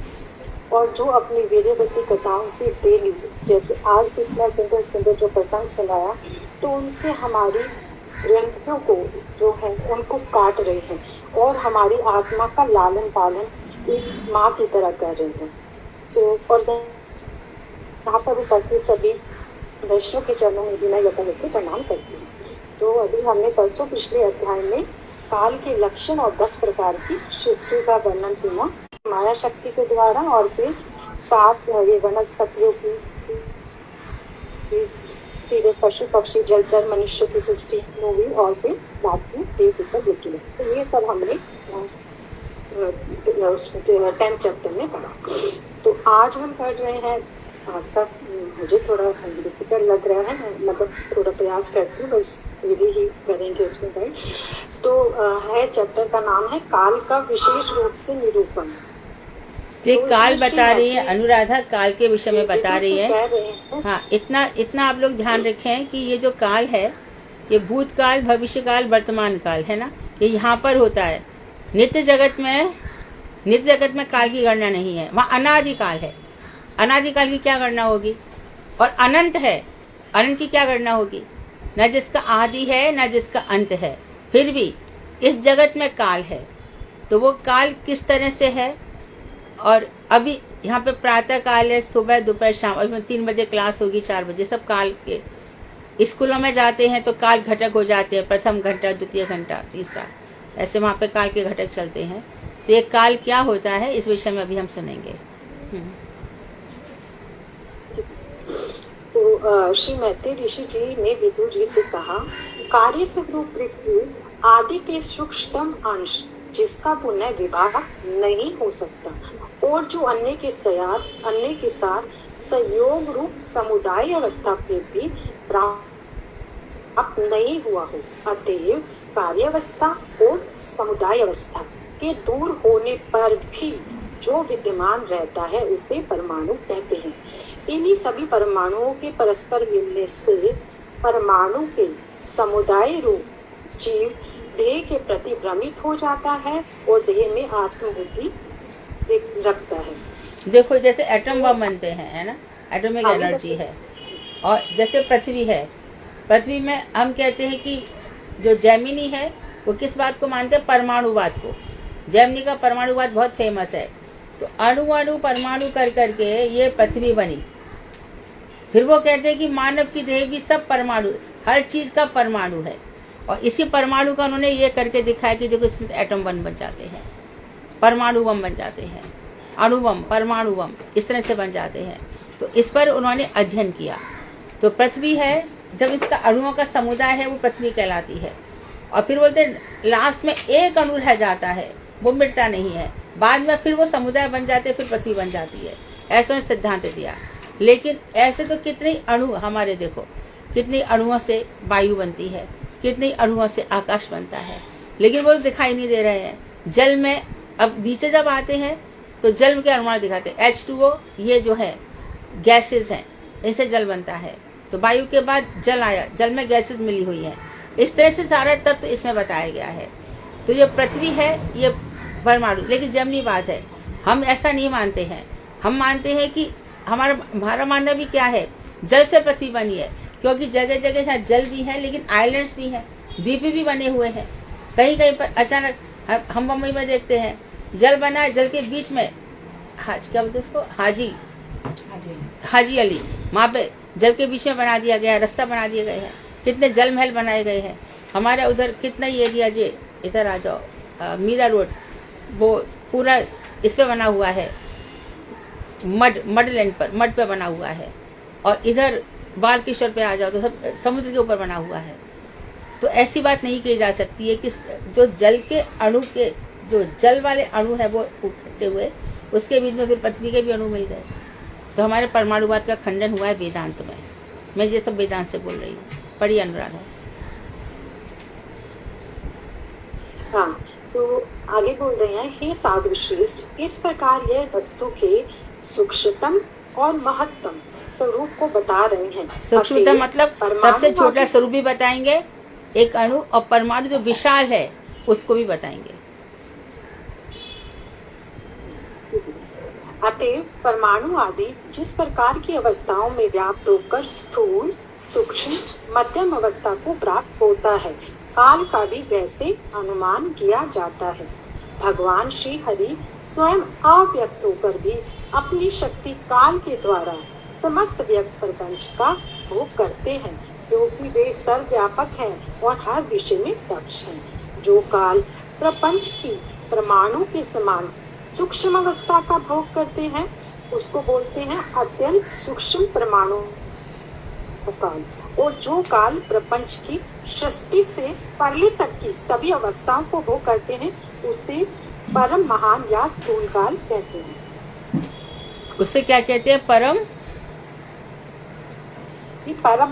और जो अपनी वीरवती कथाओं से डेली जैसे आज इतना सुंदर सुंदर जो प्रसंग सुनाया तो उनसे हमारी ग्रंथियों को जो है उनको काट रहे हैं और हमारी आत्मा का लालन पालन एक माँ की तरह कर रहे हैं। तो और यहाँ पर उपस्थित सभी वैष्णव के चरणों में भी मैं यथावत प्रणाम करती हूँ। तो अभी हमने परसों पिछले अध्याय में काल के लक्षण और 10 प्रकार की सृष्टि का वर्णन सुना माया शक्ति के द्वारा और फिर 7 ये वनस्पतियों की फिर पशु पक्षी जलचर मनुष्य की सृष्टि मूवी और फिर रात में देव लिखी। तो ये सब हमने 10th चैप्टर में पढ़ा। तो आज हम पढ़ रहे हैं आपका मुझे थोड़ा डिफिकल्ट लग रहा है, मतलब थोड़ा प्रयास करती हूँ, बस विधि ही करेंगे उसमें भाई। तो है चैप्टर का नाम है काल का विशेष रूप से निरूपण। ये काल बता रही है अनुराधा, काल के विषय में बता रही है। हाँ, इतना आप लोग ध्यान रखें कि ये जो काल है ये भूतकाल, भविष्य काल, वर्तमान काल है ना, ये यहाँ पर होता है। नित्य जगत में काल की गणना नहीं है, वहाँ अनादि काल है। अनादि काल की क्या गणना होगी? और अनंत है, अनंत की क्या गणना होगी? न जिसका आदि है न जिसका अंत है, फिर भी इस जगत में काल है। तो वो काल किस तरह से है? और अभी यहाँ पे प्रातः काल है, सुबह दोपहर शाम, अभी 3 बजे क्लास होगी, 4 बजे, सब काल के। स्कूलों में जाते हैं तो काल घटक हो जाते हैं, प्रथम घंटा, द्वितीय घंटा, तीसरा, ऐसे वहाँ पे काल के घटक चलते हैं। तो ये काल क्या होता है इस विषय में अभी हम सुनेंगे। तो श्री मैत्री ऋषि जी ने विदुर जी से कहा, कार्य स्वरूप पृथ्वी आदि के सूक्ष्मतम अंश जिसका पुनः विवाह नहीं हो सकता और जो अन्य के साथ संयोग रूप समुदाय अवस्था पे भी प्राप्त नहीं हुआ हो, अतएव कार्यावस्था और समुदाय अवस्था के दूर होने पर भी जो विद्यमान रहता है उसे परमाणु कहते हैं। इन्हीं सभी परमाणुओं के परस्पर मिलने से परमाणु के समुदाय रूप जीव देह के प्रति भ्रमित हो जाता है और देह में आत्मबुद्धि रखता है। देखो जैसे एटम बम बनते हैं, है ना, एटॉमिक एनर्जी है। और जैसे पृथ्वी है, पृथ्वी में हम कहते हैं कि जो जैमिनी है वो किस बात को मानते हैं? परमाणुवाद को। जैमिनी का परमाणुवाद बहुत फेमस है। तो अणु अणु परमाणु कर करके ये पृथ्वी बनी। फिर वो कहते हैं कि मानव की देह भी सब परमाणु, हर चीज का परमाणु है। और इसी परमाणु का उन्होंने ये करके दिखाया कि देखो इसमें एटम बम बन जाते हैं, परमाणु बम बन जाते हैं, अणु बम, परमाणु बम, इस तरह से बन जाते हैं। तो इस पर उन्होंने अध्ययन किया। तो पृथ्वी है, जब इसका अणुओं का समुदाय है वो पृथ्वी कहलाती है। और फिर बोलते लास्ट में एक अणु रह जाता है, वो मिटता नहीं है, बाद में फिर वो समुदाय बन जाते, फिर पृथ्वी बन जाती है। ऐसा सिद्धांत दिया। लेकिन ऐसे तो कितने अणु हमारे, देखो कितनी अणुओं से वायु बनती है, कितनी अणुओं से आकाश बनता है, लेकिन वो दिखाई नहीं दे रहे हैं। जल में अब नीचे जब आते हैं तो जल के अणु दिखाते हैं। H2O ये जो है गैसेस हैं, इनसे जल बनता है। तो वायु के बाद जल आया, जल में गैसेस मिली हुई है। इस तरह से सारा तत्व इसमें बताया गया है। तो ये पृथ्वी है, ये परमाणु, लेकिन जमनी बात है। हम ऐसा नहीं मानते हैं। हम मानते हैं कि हमारा मानना भी क्या है, जल से पृथ्वी बनी है, क्योंकि जगह जगह यहाँ जल भी है, लेकिन आइलैंड्स भी हैं, द्वीप भी बने हुए हैं। कहीं कहीं पर अचानक हम मुंबई में देखते हैं जल बना है, जल के बीच में क्या बोलते उसको, हाजी अली, वहाँ पे जल के बीच में बना दिया गया, रास्ता बना दिए गए हैं, कितने जल महल बनाए गए हैं। हमारे उधर कितना ही एरिया, जे इधर आ जाओ, मीरा रोड, वो पूरा इस पे बना हुआ है, मड लैंड पर, मड पे बना हुआ है। और इधर बालकिशोर पे आ जाओ तो सब समुद्र के ऊपर बना हुआ है। तो ऐसी बात नहीं की जा सकती है कि जो जल के अणु के, जो जल वाले अणु है वो इकट्ठे हुए, उसके बीच में फिर पृथ्वी के भी अणु मिल गए। तो हमारे परमाणुवाद का खंडन हुआ है वेदांत में। मैं ये सब वेदांत से बोल रही हूँ। पढ़िए अनुराधा। हाँ, तो आगे बोल रहे हैं, हे साधु श्रेष्ठ, इस प्रकार यह वस्तु के सूक्ष्मतम और महत्तम स्वरूप को बता रहे हैं। सूक्ष्मतम मतलब सबसे छोटा स्वरूप भी बताएंगे, एक अणु, और परमाणु जो विशाल है उसको भी बताएंगे। अतएव परमाणु आदि जिस प्रकार की अवस्थाओं में व्याप्त होकर स्थूल, सूक्ष्म, मध्यम अवस्था को प्राप्त होता है, काल का भी वैसे अनुमान किया जाता है। भगवान श्री हरि स्वयं अव्यक्त होकर भी अपनी शक्ति काल के द्वारा समस्त व्यक्त प्रपंच का भोग करते हैं, क्योंकि वे सर्वव्यापक हैं और हर विषय में दक्ष हैं। जो काल प्रपंच की परमाणु के समान सूक्ष्म अवस्था का भोग करते हैं, उसको बोलते हैं अत्यंत सूक्ष्म परमाणु काल। और जो काल प्रपंच की सृष्टि से पहले तक की सभी अवस्थाओं को भोग करते हैं, उसे परम महान या स्थूल काल कहते हैं। उसे क्या कहते हैं? परम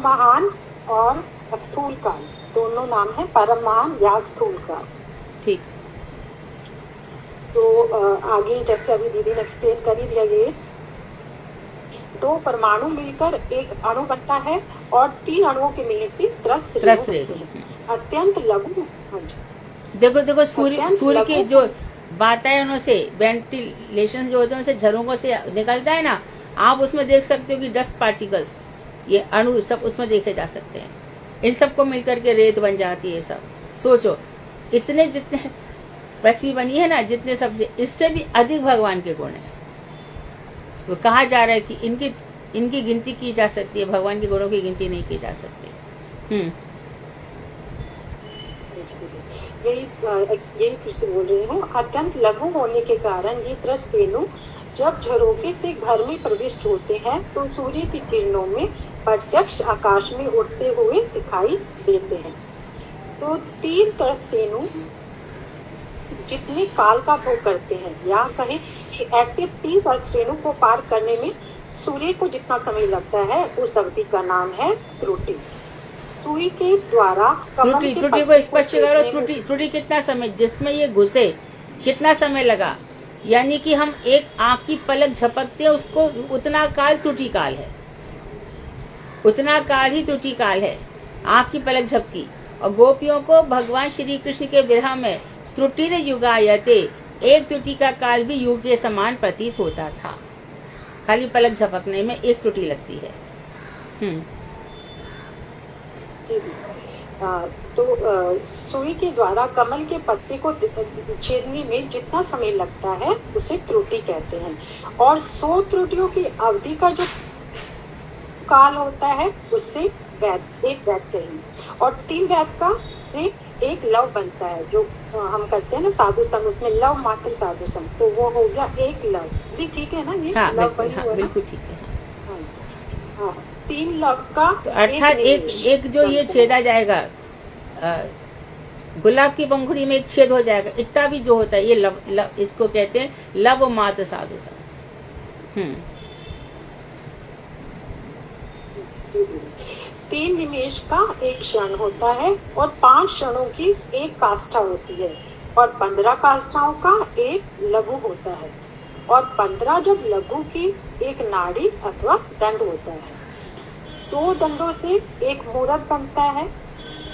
महान और स्थूल काल दोनों नाम है, परम महान या स्थूल काल। ठीक। तो आगे जैसे अभी दीदी ने एक्सप्लेन कर ही दिया, ये दो परमाणु मिलकर एक अणु बनता है और 3 अणुओं के मिलने से 10 रेणु अत्यंत लघु। देखो सूर्य की जो वातायनों से, वेंटिलेशन जो होते हैं उनसे, झरोकों से निकलता है ना, आप उसमें देख सकते हो कि डस्ट पार्टिकल्स, ये अणु सब उसमें देखे जा सकते हैं। इन सबको मिलकर के रेत बन जाती है। सब सोचो, इतने जितने पृथ्वी बनी है ना, जितने सबसे, इससे भी अधिक भगवान के गुण है। वो कहा जा रहा है कि इनकी गिनती की जा सकती है, भगवान के गुणों की गिनती नहीं की जा सकती। यही फिर से बोल रही हूँ। अत्यंत लघु होने के कारण ये 10 रेणु जब झरोके से घर में प्रविष्ट होते हैं तो सूर्य की किरणों में प्रत्यक्ष आकाश में उड़ते हुए दिखाई देते हैं। तो 3 रेणु जितने काल का भोग करते हैं, या कहें कि ऐसे 3 रेणु को पार करने में सूर्य को जितना समय लगता है, उस अवधि का नाम है त्रुटि। सूर्य के द्वारा त्रुटि को स्पष्ट करो। त्रुटि कितना समय, जिसमें ये घुसे कितना समय लगा, यानी कि हम एक आंख की पलक झपकते हैं, उसको उतना काल त्रुटि काल है, उतना काल ही त्रुटि काल है। आंख की पलक झपकी। और गोपियों को भगवान श्री कृष्ण के विरह में त्रुटि युगायते, एक त्रुटि का काल भी युग के समान प्रतीत होता था। खाली पलक झपकने में एक त्रुटि लगती है। तो सुई के द्वारा कमल के पत्ते को छेदने में जितना समय लगता है उसे त्रुटि कहते हैं। और 100 त्रुटियों की अवधि का जो काल होता है उससे एक वैद कहेंगे। और 3 वैद का से एक लव बनता है, जो हम करते हैं ना साधु संग, उसमें लव मात्र साधु संग, तो वो हो गया एक लव भी। ठीक है ना, ये लव बनी हुआ, बिल्कुल ठीक है। हाँ, 3 लव का तो अर्थात एक जो ये छेदा जाएगा, गुलाब की पंखुड़ी में एक छेद हो जाएगा, इतना भी जो होता है ये लव, इसको कहते हैं लव मात्र साधु संग। 3 निमेष का एक क्षण होता है और 5 क्षणों की एक काष्ठा होती है और 15 काष्ठाओं का एक लघु होता है और 15 जब लघु की एक नाड़ी अथवा दंड होता है। 2 दंडों से एक मुहूर्त बनता है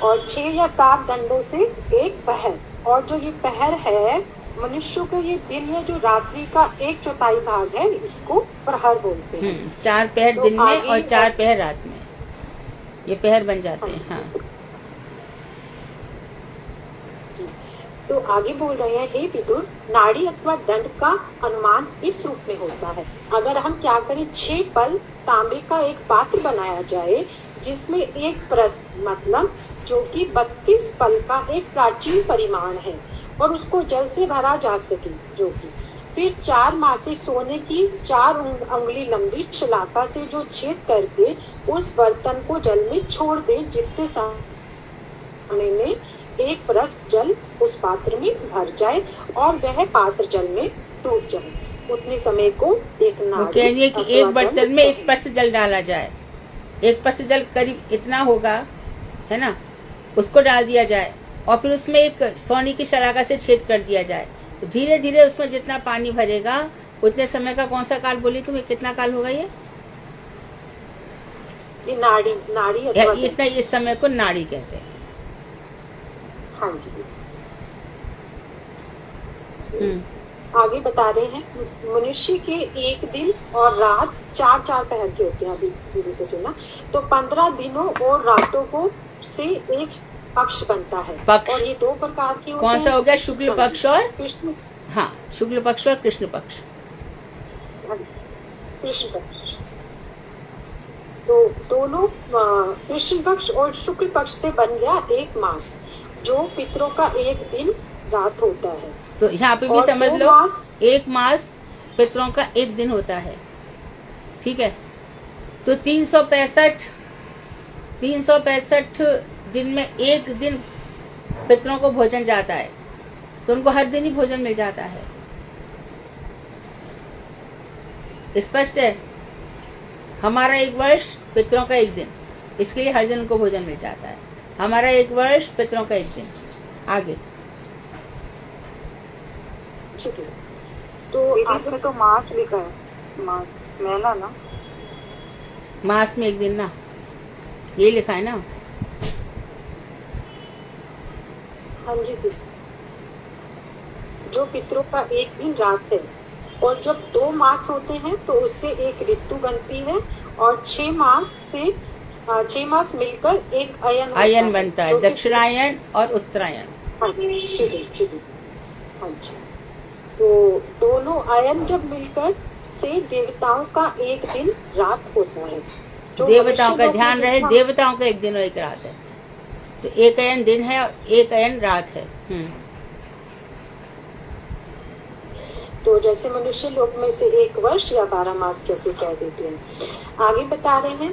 और 6 या 7 दंडों से एक पहर। और जो ये पहर है मनुष्य का ये दिन है जो रात्रि का 1/4 भाग है, इसको प्रहर बोलते हैं। 4 पहर तो दिन में आगे और 4 पहर रात में, ये पहर बन जाते हैं। हाँ, तो आगे बोल रहे हैं, हे विदुर, नाड़ी अथवा दंड का अनुमान इस रूप में होता है। अगर हम क्या करें, 6 पल तांबे का एक पात्र बनाया जाए जिसमें एक प्रस्थ मतलब जो कि 32 पल का एक प्राचीन परिमाण है और उसको जल से भरा जा सके, जो कि फिर 4 मासे सोने की 4 अंगुली लंबी शलाका से जो छेद करके उस बर्तन को जल में छोड़ दे, जितने समय में एक प्रस्थ जल उस पात्र में भर जाए और वह पात्र जल में डूब जाए, उतने समय को एक वो नाड़ी कह रही है कि अथवा एक दंड बर्तन में एक प्रस्थ जल डाला जाए। एक प्रस्थ जल करीब इतना होगा, है ना, उसको डाल दिया जाए और फिर उसमें एक सोने की शलाका से छेद कर दिया जाए। तो धीरे धीरे उसमें जितना पानी भरेगा उतने समय का कौन सा काल बोली तुम्हें, कितना काल होगा ये नाड़ी नाड़ी या अथवा दंड। इतना, इस समय को नाड़ी कहते हैं। हाँ जी। हम्म, आगे बता रहे हैं, मनुष्य के एक दिन और रात 4-4 पहर के होते हैं। अभी धीरे से सुना, तो 15 दिनों और रातों को से एक पक्ष बनता है। पक्ष। और ये 2 प्रकार के होते कौन सा हैं। हो गया, शुक्ल पक्ष और कृष्ण हाँ, शुक्ल पक्ष और कृष्ण पक्ष। कृष्ण पक्ष। तो दोनों कृष्ण पक्ष और शुक्ल पक्ष से बन गया एक मास, जो पितरों का एक दिन रात होता है। तो यहाँ पे भी और समझ 2 लो, मास एक मास पितरों का एक दिन होता है, ठीक है। तो 365 दिन में एक दिन पितरों को भोजन जाता है, तो उनको हर दिन ही भोजन मिल जाता है। स्पष्ट है, हमारा एक वर्ष पितरों का एक दिन, इसके लिए हर दिन उनको भोजन मिल जाता है। हमारा एक वर्ष पितरों का एक दिन। आगे ठीक है। तो इसमें तो मास लिखा है, मास महीना ना, मास में एक दिन ना, ये लिखा है ना। हाँ जी, जो पितरों का एक दिन रात है। और जब 2 मास होते हैं तो उससे एक ऋतु बनती है और 6 मास मिलकर एक अयन अयन बनता है, तो दक्षिणायन और उत्तरायण। हाँ जी। हाँ जी। तो दोनों अयन जब मिलकर से देवताओं का एक दिन रात होता है। जो देवताओं का मनुष्य ध्यान लोग रहे, जितना- देवताओं का एक दिन और एक रात है। तो एक अयन दिन है और एक अयन रात है। तो जैसे मनुष्य लोक में से एक वर्ष या 12 मास जैसे कह देते हैं। आगे बता रहे हैं,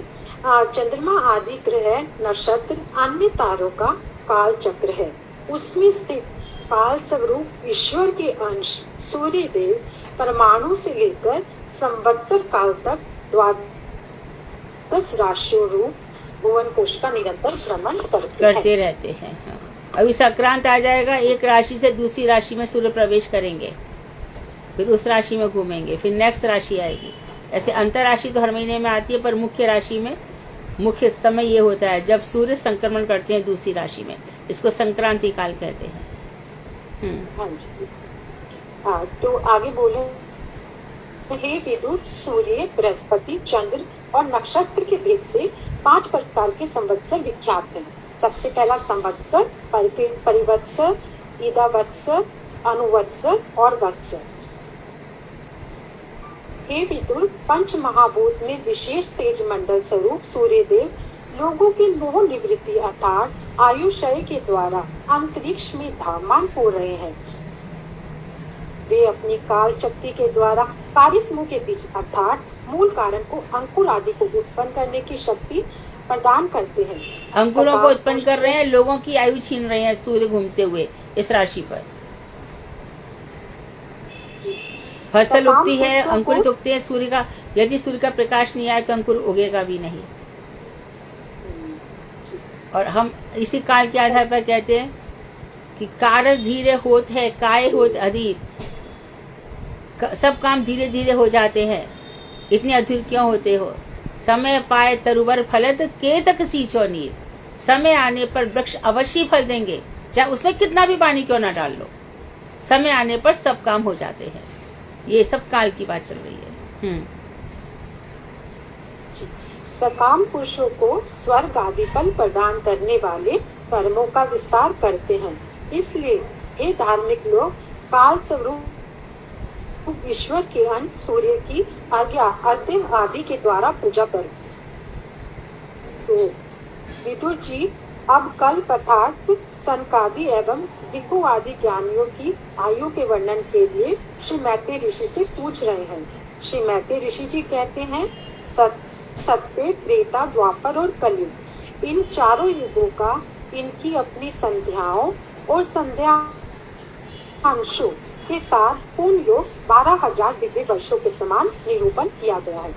चंद्रमा आदि ग्रह नक्षत्र अन्य तारों का काल चक्र है। उसमें स्थित काल स्वरूप ईश्वर के अंश सूर्य देव परमाणु से लेकर संवत्सर काल तक 12 राशियों रूप भुवन कोश का निरंतर भ्रमण करते रहते हैं। हाँ। अभी संक्रांत आ जाएगा, एक राशि से दूसरी राशि में सूर्य प्रवेश करेंगे, फिर उस राशि में घूमेंगे, फिर नेक्स्ट राशि आएगी। ऐसे अंतर राशि तो हर महीने में आती है, पर मुख्य राशि में मुख्य समय ये होता है जब सूर्य संक्रमण करते हैं दूसरी राशि में। इसको संक्रांति काल कहते हैं। हाँ जी। तो आगे बोले, हे विदुर, सूर्य, बृहस्पति, चंद्र और नक्षत्र के भेद से 5 प्रकार के संवत्सर विख्यात हैं। सबसे पहला संवत्सर, परिवत्सर, ईदावत्सर, अनुवत्सर और वत्सर। हे विदुर, पंच महाभूत में विशेष तेज मंडल स्वरूप सूर्य देव लोगों की 9 निवृत्ति अर्थात आयुषय के द्वारा अंतरिक्ष में धावमान हो रहे हैं। वे अपनी काल शक्ति के द्वारा कार्य समूह के बीच अर्थात मूल कारण को अंकुर आदि को उत्पन्न करने की शक्ति प्रदान करते हैं। अंकुरों को उत्पन्न कर रहे हैं, लोगों की आयु छीन रहे हैं सूर्य घूमते हुए इस राशि पर। फसल उगती है, अंकुरित उगते हैं सूर्य का। यदि सूर्य का प्रकाश नहीं आए तो अंकुर उगेगा भी नहीं। और हम इसी काल के आधार पर कहते हैं कि कारज धीरे होत है, काय होत अधीर। सब काम धीरे धीरे हो जाते हैं, इतने अधीर क्यों होते हो? समय पाए तरुवर फलत केतक सींचो नीर। समय आने पर वृक्ष अवश्य फल देंगे, चाहे उसमें कितना भी पानी क्यों ना डाल लो, समय आने पर सब काम हो जाते हैं। ये सब काल की बात चल रही है। सकाम पुरुषों को स्वर्ग आदि फल प्रदान करने वाले कर्मों का विस्तार करते हैं। इसलिए हे धार्मिक लोग, काल स्वरूप ईश्वर के अंश सूर्य की अर्घ्य आदि के द्वारा पूजा करो। तो विदुर जी अब कल पथार्थ सनकादि एवं दिक्कु आदि ज्ञानियों की आयु के वर्णन के लिए श्री मैत्रेय ऋषि से पूछ रहे हैं। श्री मैत्रेय ऋषि जी कहते हैं, सत्य, त्रेता, द्वापर और कलयुग, इन चारों युगों का इनकी अपनी संध्याओं और संध्यांशों के साथ पूर्ण योग 12,000 दिव्य वर्षों के समान निरूपण किया गया है।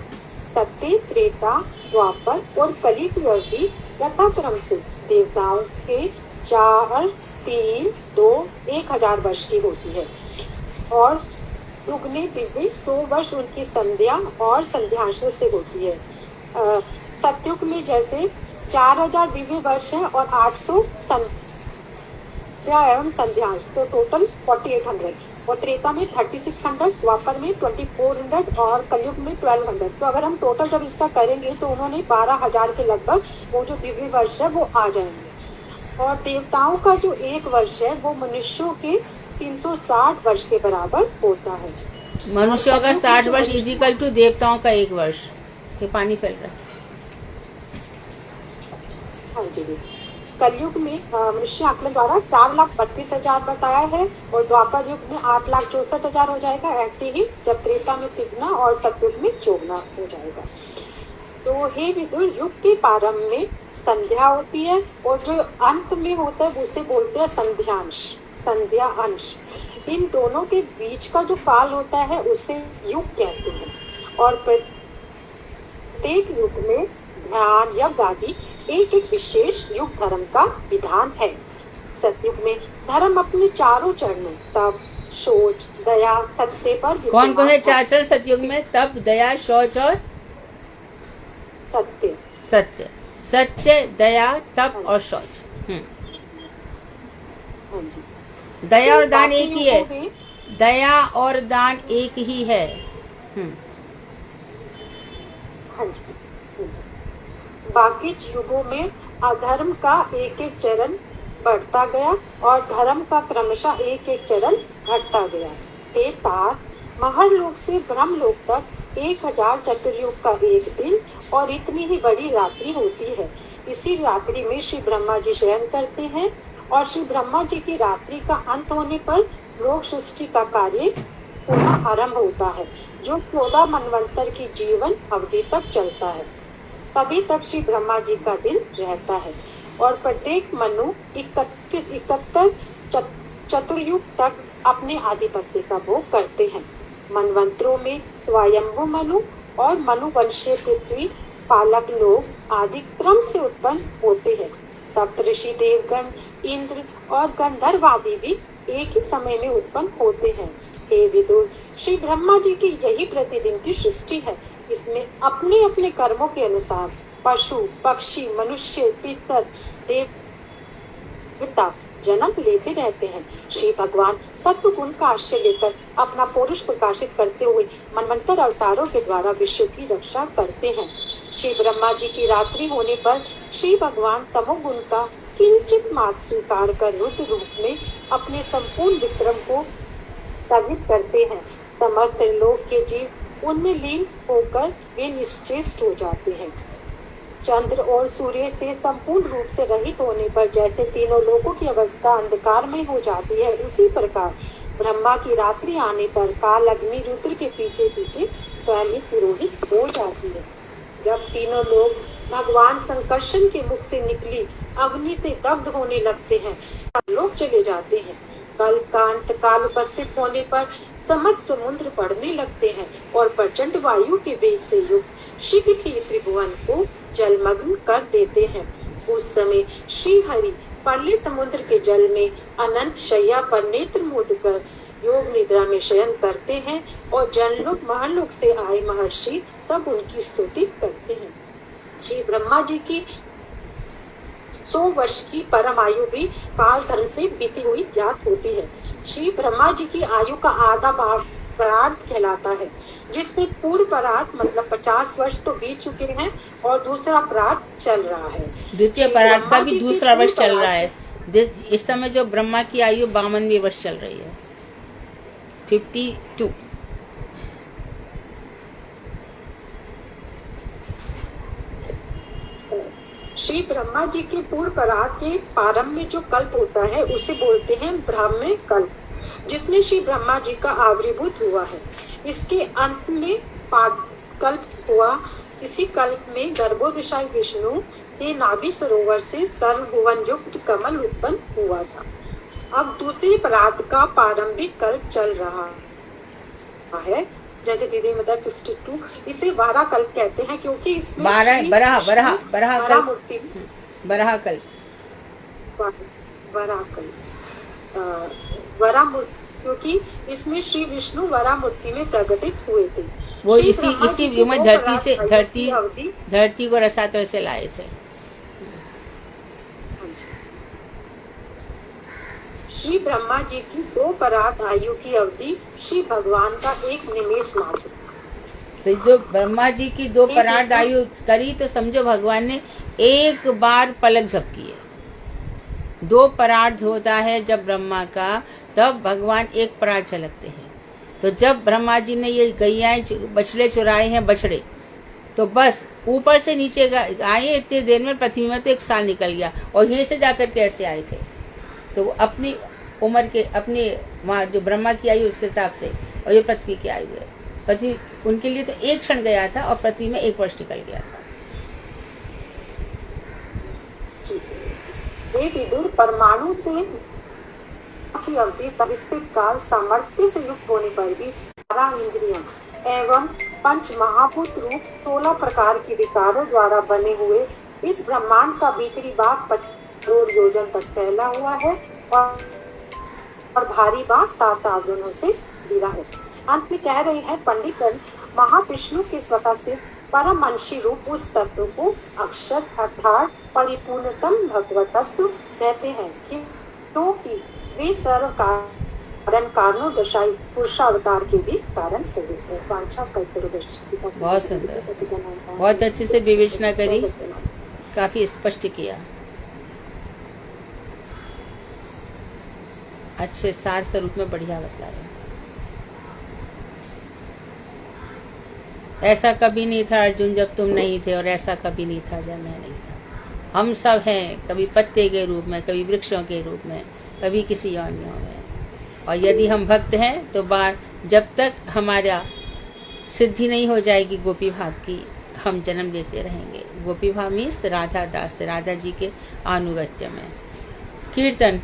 सत्य, त्रेता, द्वापर और कलयुग की अवधि यथाक्रम से देवताओं के 4, 3, 2, 1,000 वर्ष की होती है और दुगने दिव्य 100 वर्ष उनकी संध्या और संध्यांशों से होती है। सत्युग में जैसे 4,000 दिव्य वर्ष है और 800 संध्या एवं संध्यांश, तो टोटल 4800, और त्रेता में 3600, द्वापर में 2400 और कलयुग में 1200। तो अगर हम टोटल जब इसका करेंगे तो उन्होंने 12,000 के लगभग वो जो दिव्य वर्ष है वो आ जाएंगे। और देवताओं का जो एक वर्ष है वो मनुष्यों के 360 वर्ष के बराबर होता है। मनुष्यों का 60 वर्ष इजिकल टू देवताओं का 1 वर्ष। ये पानी फैल रहा है। हाँ जी। कलयुग में मनुष्य आकलन द्वारा 4,32,000 बताया है और द्वापर युग में 8,64,000 हो जाएगा। ऐसे ही जब त्रेता में तिगुना और सतयुग में चौगुना हो जाएगा। तो हे विदुर, युग के प्रारंभ में संध्या होती है और जो अंत में होता है उसे बोलते हैं संध्यांश, संध्या अंश। इन दोनों के बीच का जो काल होता है उसे युग कहते हैं। और प्रत्येक युग में ध्यान, यज्ञ आदि एक एक विशेष युग धर्म का विधान है। सतयुग में धर्म अपने चारों चरणों तप, शौच, दया, सत्य पर कौन कौन है 4 चरण सतयुग में? तप, दया, शौच और सत्य। सत्य, सत्य, दया, तप और शौच। हाँ जी। दया और दान एक ही है। दया और दान एक ही है। हाँ जी। बाकी युगों में अधर्म का एक एक चरण बढ़ता गया और धर्म का क्रमशः एक एक चरण घटता गया। हे तात, महर्लोक से ब्रह्मलोक तक 1000 चतुर्युग का एक दिन और इतनी ही बड़ी रात्रि होती है। इसी रात्रि में श्री ब्रह्मा जी शयन करते हैं और श्री ब्रह्मा जी की रात्रि का अंत होने पर लोक सृष्टि का कार्य पुनः आरंभ होता है, जो 14 मनवंतर की जीवन अवधि तक चलता है। तभी तक श्री ब्रह्मा जी का दिन रहता है और प्रत्येक मनु 71 चतुर्युग तक अपने आधिपत्य का भोग करते हैं। मनवंतरों में स्वयंभू मनु और मनुवंशीय पृथ्वी पालक लोग आदि क्रम से उत्पन्न होते हैं। सप्तऋषि, देवगण, इंद्र और गंधर्व आदि भी एक ही समय में उत्पन्न होते हैं। हे विदुर, श्री ब्रह्मा जी की यही प्रतिदिन की सृष्टि है। इसमें अपने अपने कर्मों के अनुसार पशु, पक्षी, मनुष्य, पितर, देवता जन्म लेते रहते हैं। श्री भगवान सत्व गुण का आश्रय लेकर अपना पौरुष प्रकाशित करते हुए मनवंतर अवतारों के द्वारा विश्व की रक्षा करते हैं। श्री ब्रह्मा जी की रात्रि होने पर श्री भगवान तमोगुण का किंचित मात्र स्वीकार कर रुद्र रूप में अपने संपूर्ण विक्रम को स्थापित करते हैं। समस्त लोक के जीव उनमें लीन होकर वे निश्चेष्ट हो जाते हैं। चंद्र और सूर्य से संपूर्ण रूप से रहित होने पर जैसे तीनों लोकों की अवस्था अंधकार में हो जाती है, उसी प्रकार ब्रह्मा की रात्रि आने पर काल अग्नि रुद्र के पीछे पीछे स्वयं ही पुरोहित हो जाती है। जब तीनों लोग भगवान संकर्षण के मुख से निकली अग्नि से दग्ध होने लगते हैं, लोग चले जाते हैं। कल का अंत काल उपस्थित होने पर समस्त समुद्र बढ़ने लगते हैं और प्रचंड वायु के वेग से युक्त शीघ्र ही त्रिभुवन को जलमग्न कर देते हैं। उस समय श्री हरि परले समुद्र के जल में अनंत शैया पर नेत्र मूंद कर योग निद्रा में शयन करते हैं और जनलोक महलोक से आए महर्षि सब उनकी स्तुति करते हैं। श्री ब्रह्मा जी की 100 वर्ष की परम आयु भी काल धर्म से बीती हुई ज्ञात होती है। श्री ब्रह्मा जी की आयु का आधा भाग परार्ध कहलाता है, जिसमें पूर्व परार्ध मतलब 50 वर्ष तो बीत चुके हैं और दूसरा परार्ध चल रहा है। द्वितीय परार्ध का भी दूसरा वर्ष चल रहा है। इस समय जो ब्रह्मा की आयु 52वें वर्ष चल रही है, 52। श्री ब्रह्मा जी के पूर्व परार्ध के प्रारंभ में जो कल्प होता है उसे बोलते हैं ब्राह्मण कल्प, जिसमें श्री ब्रह्मा जी का आविर्भूत हुआ है। इसके अंत में पाद कल्प हुआ। इसी कल्प में गर्भोदशाई विष्णु के नाभि सरोवर से सर्वभुवन युक्त कमल उत्पन्न हुआ था। अब दूसरे परार्ध का प्रारंभिक कल्प चल रहा है, जैसे दीदी मतलब 52। इसे वारा कल्प कहते हैं क्योंकि इसमें क्योंकि इसमें श्री विष्णु वरा मूर्ति में प्रकटित हुए थे। वो इसी में धरती को रसातल से लाए थे। श्री ब्रह्मा जी की 2 परार्ध आयु की अवधि श्री भगवान का एक निमेष मात्र। तो जो ब्रह्मा जी की 2 परार्ध आयु करी तो समझो भगवान ने एक बार पलक झपकी है। 2 परार्ध होता है जब ब्रह्मा का, तब भगवान एक परार्ध झलकते हैं। तो जब ब्रह्मा जी ने ये गैयाएं बछड़े चुराए हैं बछड़े, तो बस ऊपर से नीचे आए इतनी देर में, पृथ्वी में तो 1 साल निकल गया। और यहीं से जाकर कैसे आए थे? तो वो अपनी उम्र के अपने वहाँ जो ब्रह्मा की आयु उसके हिसाब से, और ये पृथ्वी की आयु है। पृथ्वी उनके लिए तो 1 क्षण गया था और पृथ्वी में 1 वर्ष निकल गया था। विदुर परमाणु से की अवधि परिस्थित काल सामर्थ्य से युक्त होने पर भी 12 इंद्रियां एवं 5 महाभूत रूप 16 प्रकार के विकारों द्वारा बने हुए इस ब्रह्मांड का भीतरी भाग 5 करोड़ योजन तक फैला हुआ है और भारी भाग 7 आवरणों से घिरा है। अंत में कह रहे हैं पंडितगण, महाविष्णु के स्वतः से परम अंशी रूप उस तत्व को अक्षर अर्थात परिपूर्णतम भगवत तत्व कहते हैं, क्योंकि वे सर्व कारण कारणों दशाई पुरुषावतार के भी कारण स्वरूप है। बहुत सुंदर, बहुत अच्छे से विवेचना करी, काफी स्पष्ट किया, अच्छे सार स्वरूप में बढ़िया बतलाया। ऐसा कभी नहीं था अर्जुन जब तुम नहीं थे, और ऐसा कभी नहीं था जब मैं नहीं था। हम सब हैं, कभी पत्ते के रूप में, कभी वृक्षों के रूप में, कभी किसी योनियों में। और यदि हम भक्त हैं तो जब तक हमारा सिद्धि नहीं हो जाएगी गोपी भाव की, हम जन्म लेते रहेंगे। गोपी भाव मीन्स राधा दास, राधा जी के अनुगत्य में। कीर्तन।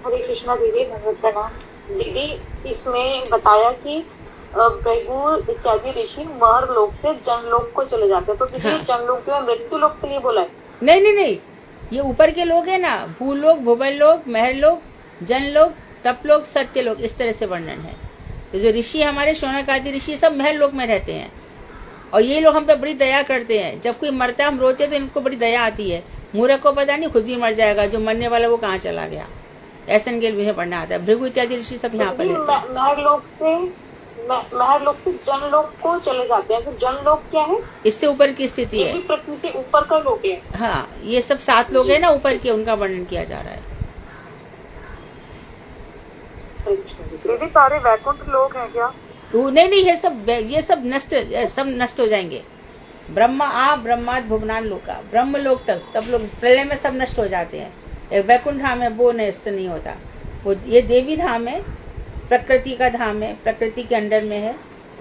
हरे कृष्णा दीदी, भगवत प्रणाम दीदी। इसमें बताया कि भृगु इत्यादि ऋषि मर लोक से जनलोक को चले जाते हैं, तो दीदी हाँ। जनलोक जो है मृत्यु लोक के लिए बोला है? नहीं, ये ऊपर के लोग है ना, भूलोक, भुवनलोक, महरलोक, जनलोक, तपलोक, सत्यलोक, इस तरह से वर्णन है। तो जो ऋषि हमारे शौनक आदि ऋषि सब महरलोक में रहते हैं, और ये लोग हम पे बड़ी दया करते हैं। जब कोई मरता है हम रोते तो इनको बड़ी दया आती है। मूर्ख को पता नहीं खुद भी मर जाएगा, जो मरने वाला वो कहाँ चला गया, ऐसा इनके पढ़ना आता है। भृगु इत्यादि ऋषि सब यहाँ पर रहते हैं। महरलोक से जनलोक को चले जाते हैं, तो जनलोक क्या है? इससे ऊपर की स्थिति है, पृथ्वी से ऊपर का लोक है। हाँ, ये सब 7 लोग हैं ना ऊपर के, उनका वर्णन किया जा रहा है। दीदी सारे वैकुंठ लोग हैं क्या? नहीं, ये सब नष्ट हो जाएंगे। ब्रह्माद भुवनान लोका, ब्रह्म लोक तक, तब लोग प्रलय में सब नष्ट हो जाते हैं। एक वैकुंठ धाम है, वो नष्ट नहीं होता। वो ये देवी धाम है, प्रकृति का धाम है, प्रकृति के अंडर में है।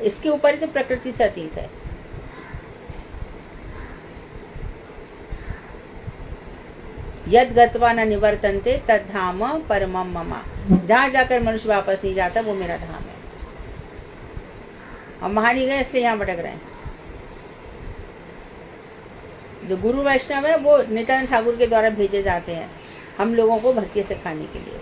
इसके ऊपर जो प्रकृति से अतीत है। यद गत्वा न निवर्तन्ते तद धाम परमम मम। जहाँ जाकर मनुष्य वापस नहीं जाता वो मेरा धाम है। हम वहां नहीं गए इसलिए यहाँ भटक रहे हैं। जो गुरु वैष्णव है वो नित्यानंद ठाकुर के द्वारा भेजे जाते हैं हम लोगों को भक्ति सिखाने के लिए।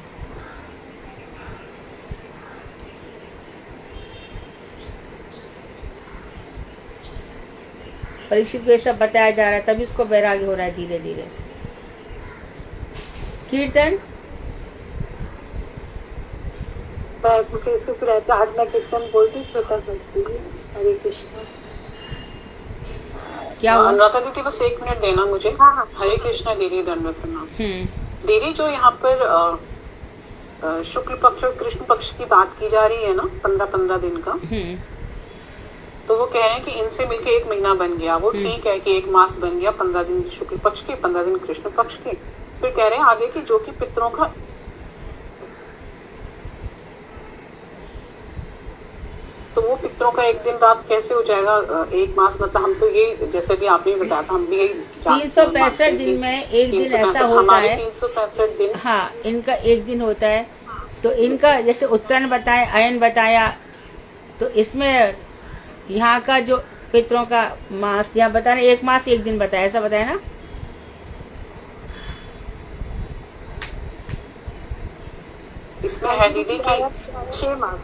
परीक्षित को ये सब बताया जा रहा है, तभी इसको वैराग्य हो रहा है धीरे धीरे। कीर्तन फेसबुक रहता आज मैं कीर्तन बोलती श्रोता करती हूँ। हरे कृष्ण। क्या हुआ? अनुराधा दीदी बस 1 मिनट देना मुझे। हाँ। हरे कृष्णा दीदी, दंडवत प्रणाम। दीदी जो यहाँ पर शुक्ल पक्ष और कृष्ण पक्ष की बात की जा रही है ना, 15-15 दिन का, तो वो कह रहे हैं कि इनसे मिलके 1 महीना बन गया। वो ठीक है कि 1 मास बन गया, 15 दिन शुक्ल पक्ष के, 15 दिन कृष्ण पक्ष के। फिर कह रहे हैं आगे की जो कि पितरों का, तो वो पितरों का 1 दिन रात कैसे हो जाएगा 1 मास? मतलब हम तो ये, जैसे भी आपने बताया था, हम भी यही 365 दिन में 1 दिन ऐसा होता है। 365 दिन, हाँ, इनका 1 दिन होता है। तो इनका जैसे उत्तरायण बताया, अयन बताया, तो इसमें यहाँ का जो पितरों का मास यहाँ बताया 1 मास 1 दिन बताया, ऐसा बताया ना? इसमें है दीदी कि 6 मास।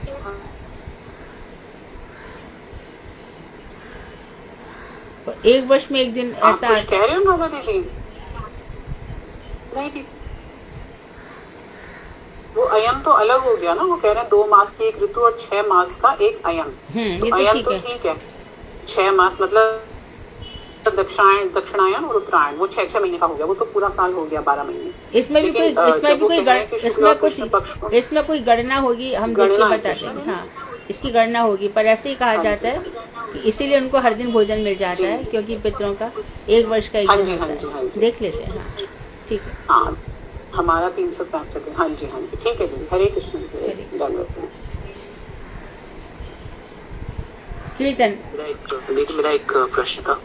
तो 1 वर्ष में 1 दिन आप ऐसा कुछ कह रहे हो ना दीदी? नहीं, वो अयन तो अलग हो गया ना। वो कह रहे हैं 2 मास की 1 ऋतु और 6 मास का 1 अयन। ये तो तो अयन ठीक तो है। ठीक है, 6 मास मतलब दक्षिणायन और उत्तरायण, वो 6-6 महीने का हो गया। वो तो पूरा साल हो गया, 12 महीने। इसमें भी कोई इसमें कोई गणना होगी, हम देख के बताते हैं। हाँ, इसकी गणना होगी, पर ऐसे ही कहा जाता है कि इसीलिए उनको हर दिन भोजन मिल जाता है, क्योंकि पितरों का 1 वर्ष का 1 दिन होता है। देख लेते हैं। हाँ, ठीक है। हाँ, हमारा 365 दिन। हाँ जी, हाँ जी, ठीक है दीदी। हरे कृष्ण। कीर्तन दीदी, मेरा एक प्रश्न था।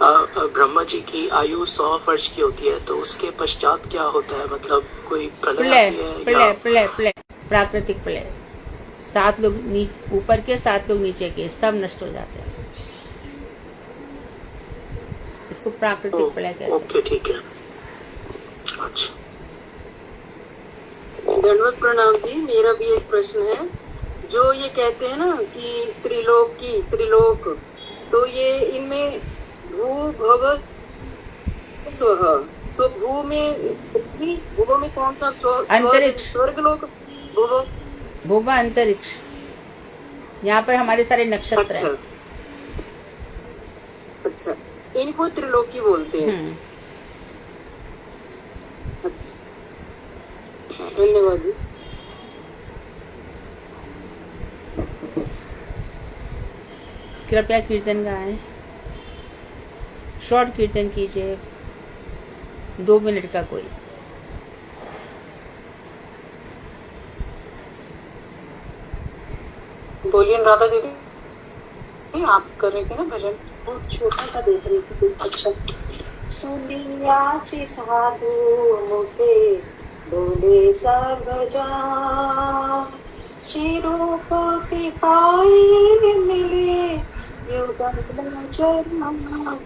ब्रह्मा जी की आयु 100 वर्ष की होती है, तो उसके पश्चात क्या होता है? मतलब कोई प्रलय आती है? प्रलय, प्राकृतिक प्रलय। 7 लोग ऊपर के, 7 लोग नीचे के, सब नष्ट हो जाते हैं। इसको प्राकृतिक प्रलय कहते हैं। ओके, ठीक है। अच्छा, दंडवत प्रणाम जी। मेरा भी एक प्रश्न है। जो ये कहते हैं ना कि त्रिलोक, तो ये इनमें भू भव स्व, तो भू में कौन सा अंतरिक्ष, स्वर्गलोक? भूवा अंतरिक्ष। यहाँ पर हमारे सारे नक्षत्र हैं। अच्छा, इनको त्रिलोकी बोलते हैं। अच्छा, धन्यवाद जी। कृपया कीर्तन गाएं, शॉर्ट कीर्तन कीजिए, 2 मिनट का कोई। बोलिए राधा दीदी, आप कर रही थी ना भजन? छोटा सा देख रही थी। अच्छा। सुनियाची साधू मुखे बोले सर्वजा, शिरूप कृपाई मिले युगल चरण।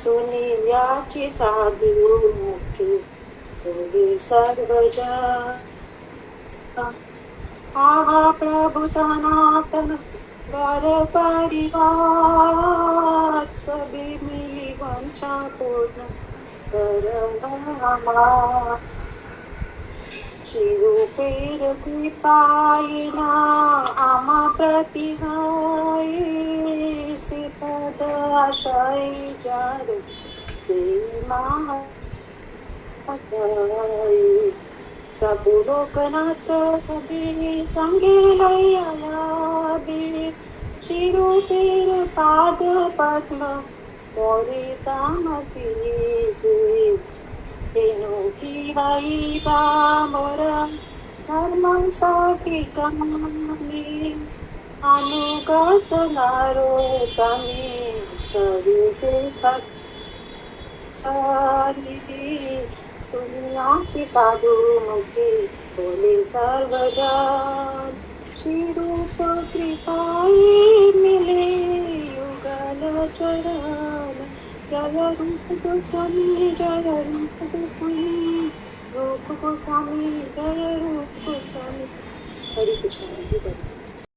सुनियाची साधू मुखे बोले सर्वजा, आहा प्रभु सनातन वर परिवार, सभी मिली वंशा पूर्ण करम। शिरूपेर कृपायना आमा प्रतिहाय, सिपद आशय जार सीमा प्रभु लोकनाथ कबीर संगे लैया दे, शिरूपेर पाद पद्म मोरे सामती दे। तेनो की वाई मोरा धर्म साठी कामी, अनुगत नारो तमी करी चारी। सुनियाची साधू मुखे बोले सर्वजन, शिरूप कृपाई मिले युगल चरण। जय रूप गोस्वामी, जय रूप गोस्वामी, रूप गोस्वामी, जय रूप गोस्वामी। हरि कृष्ण।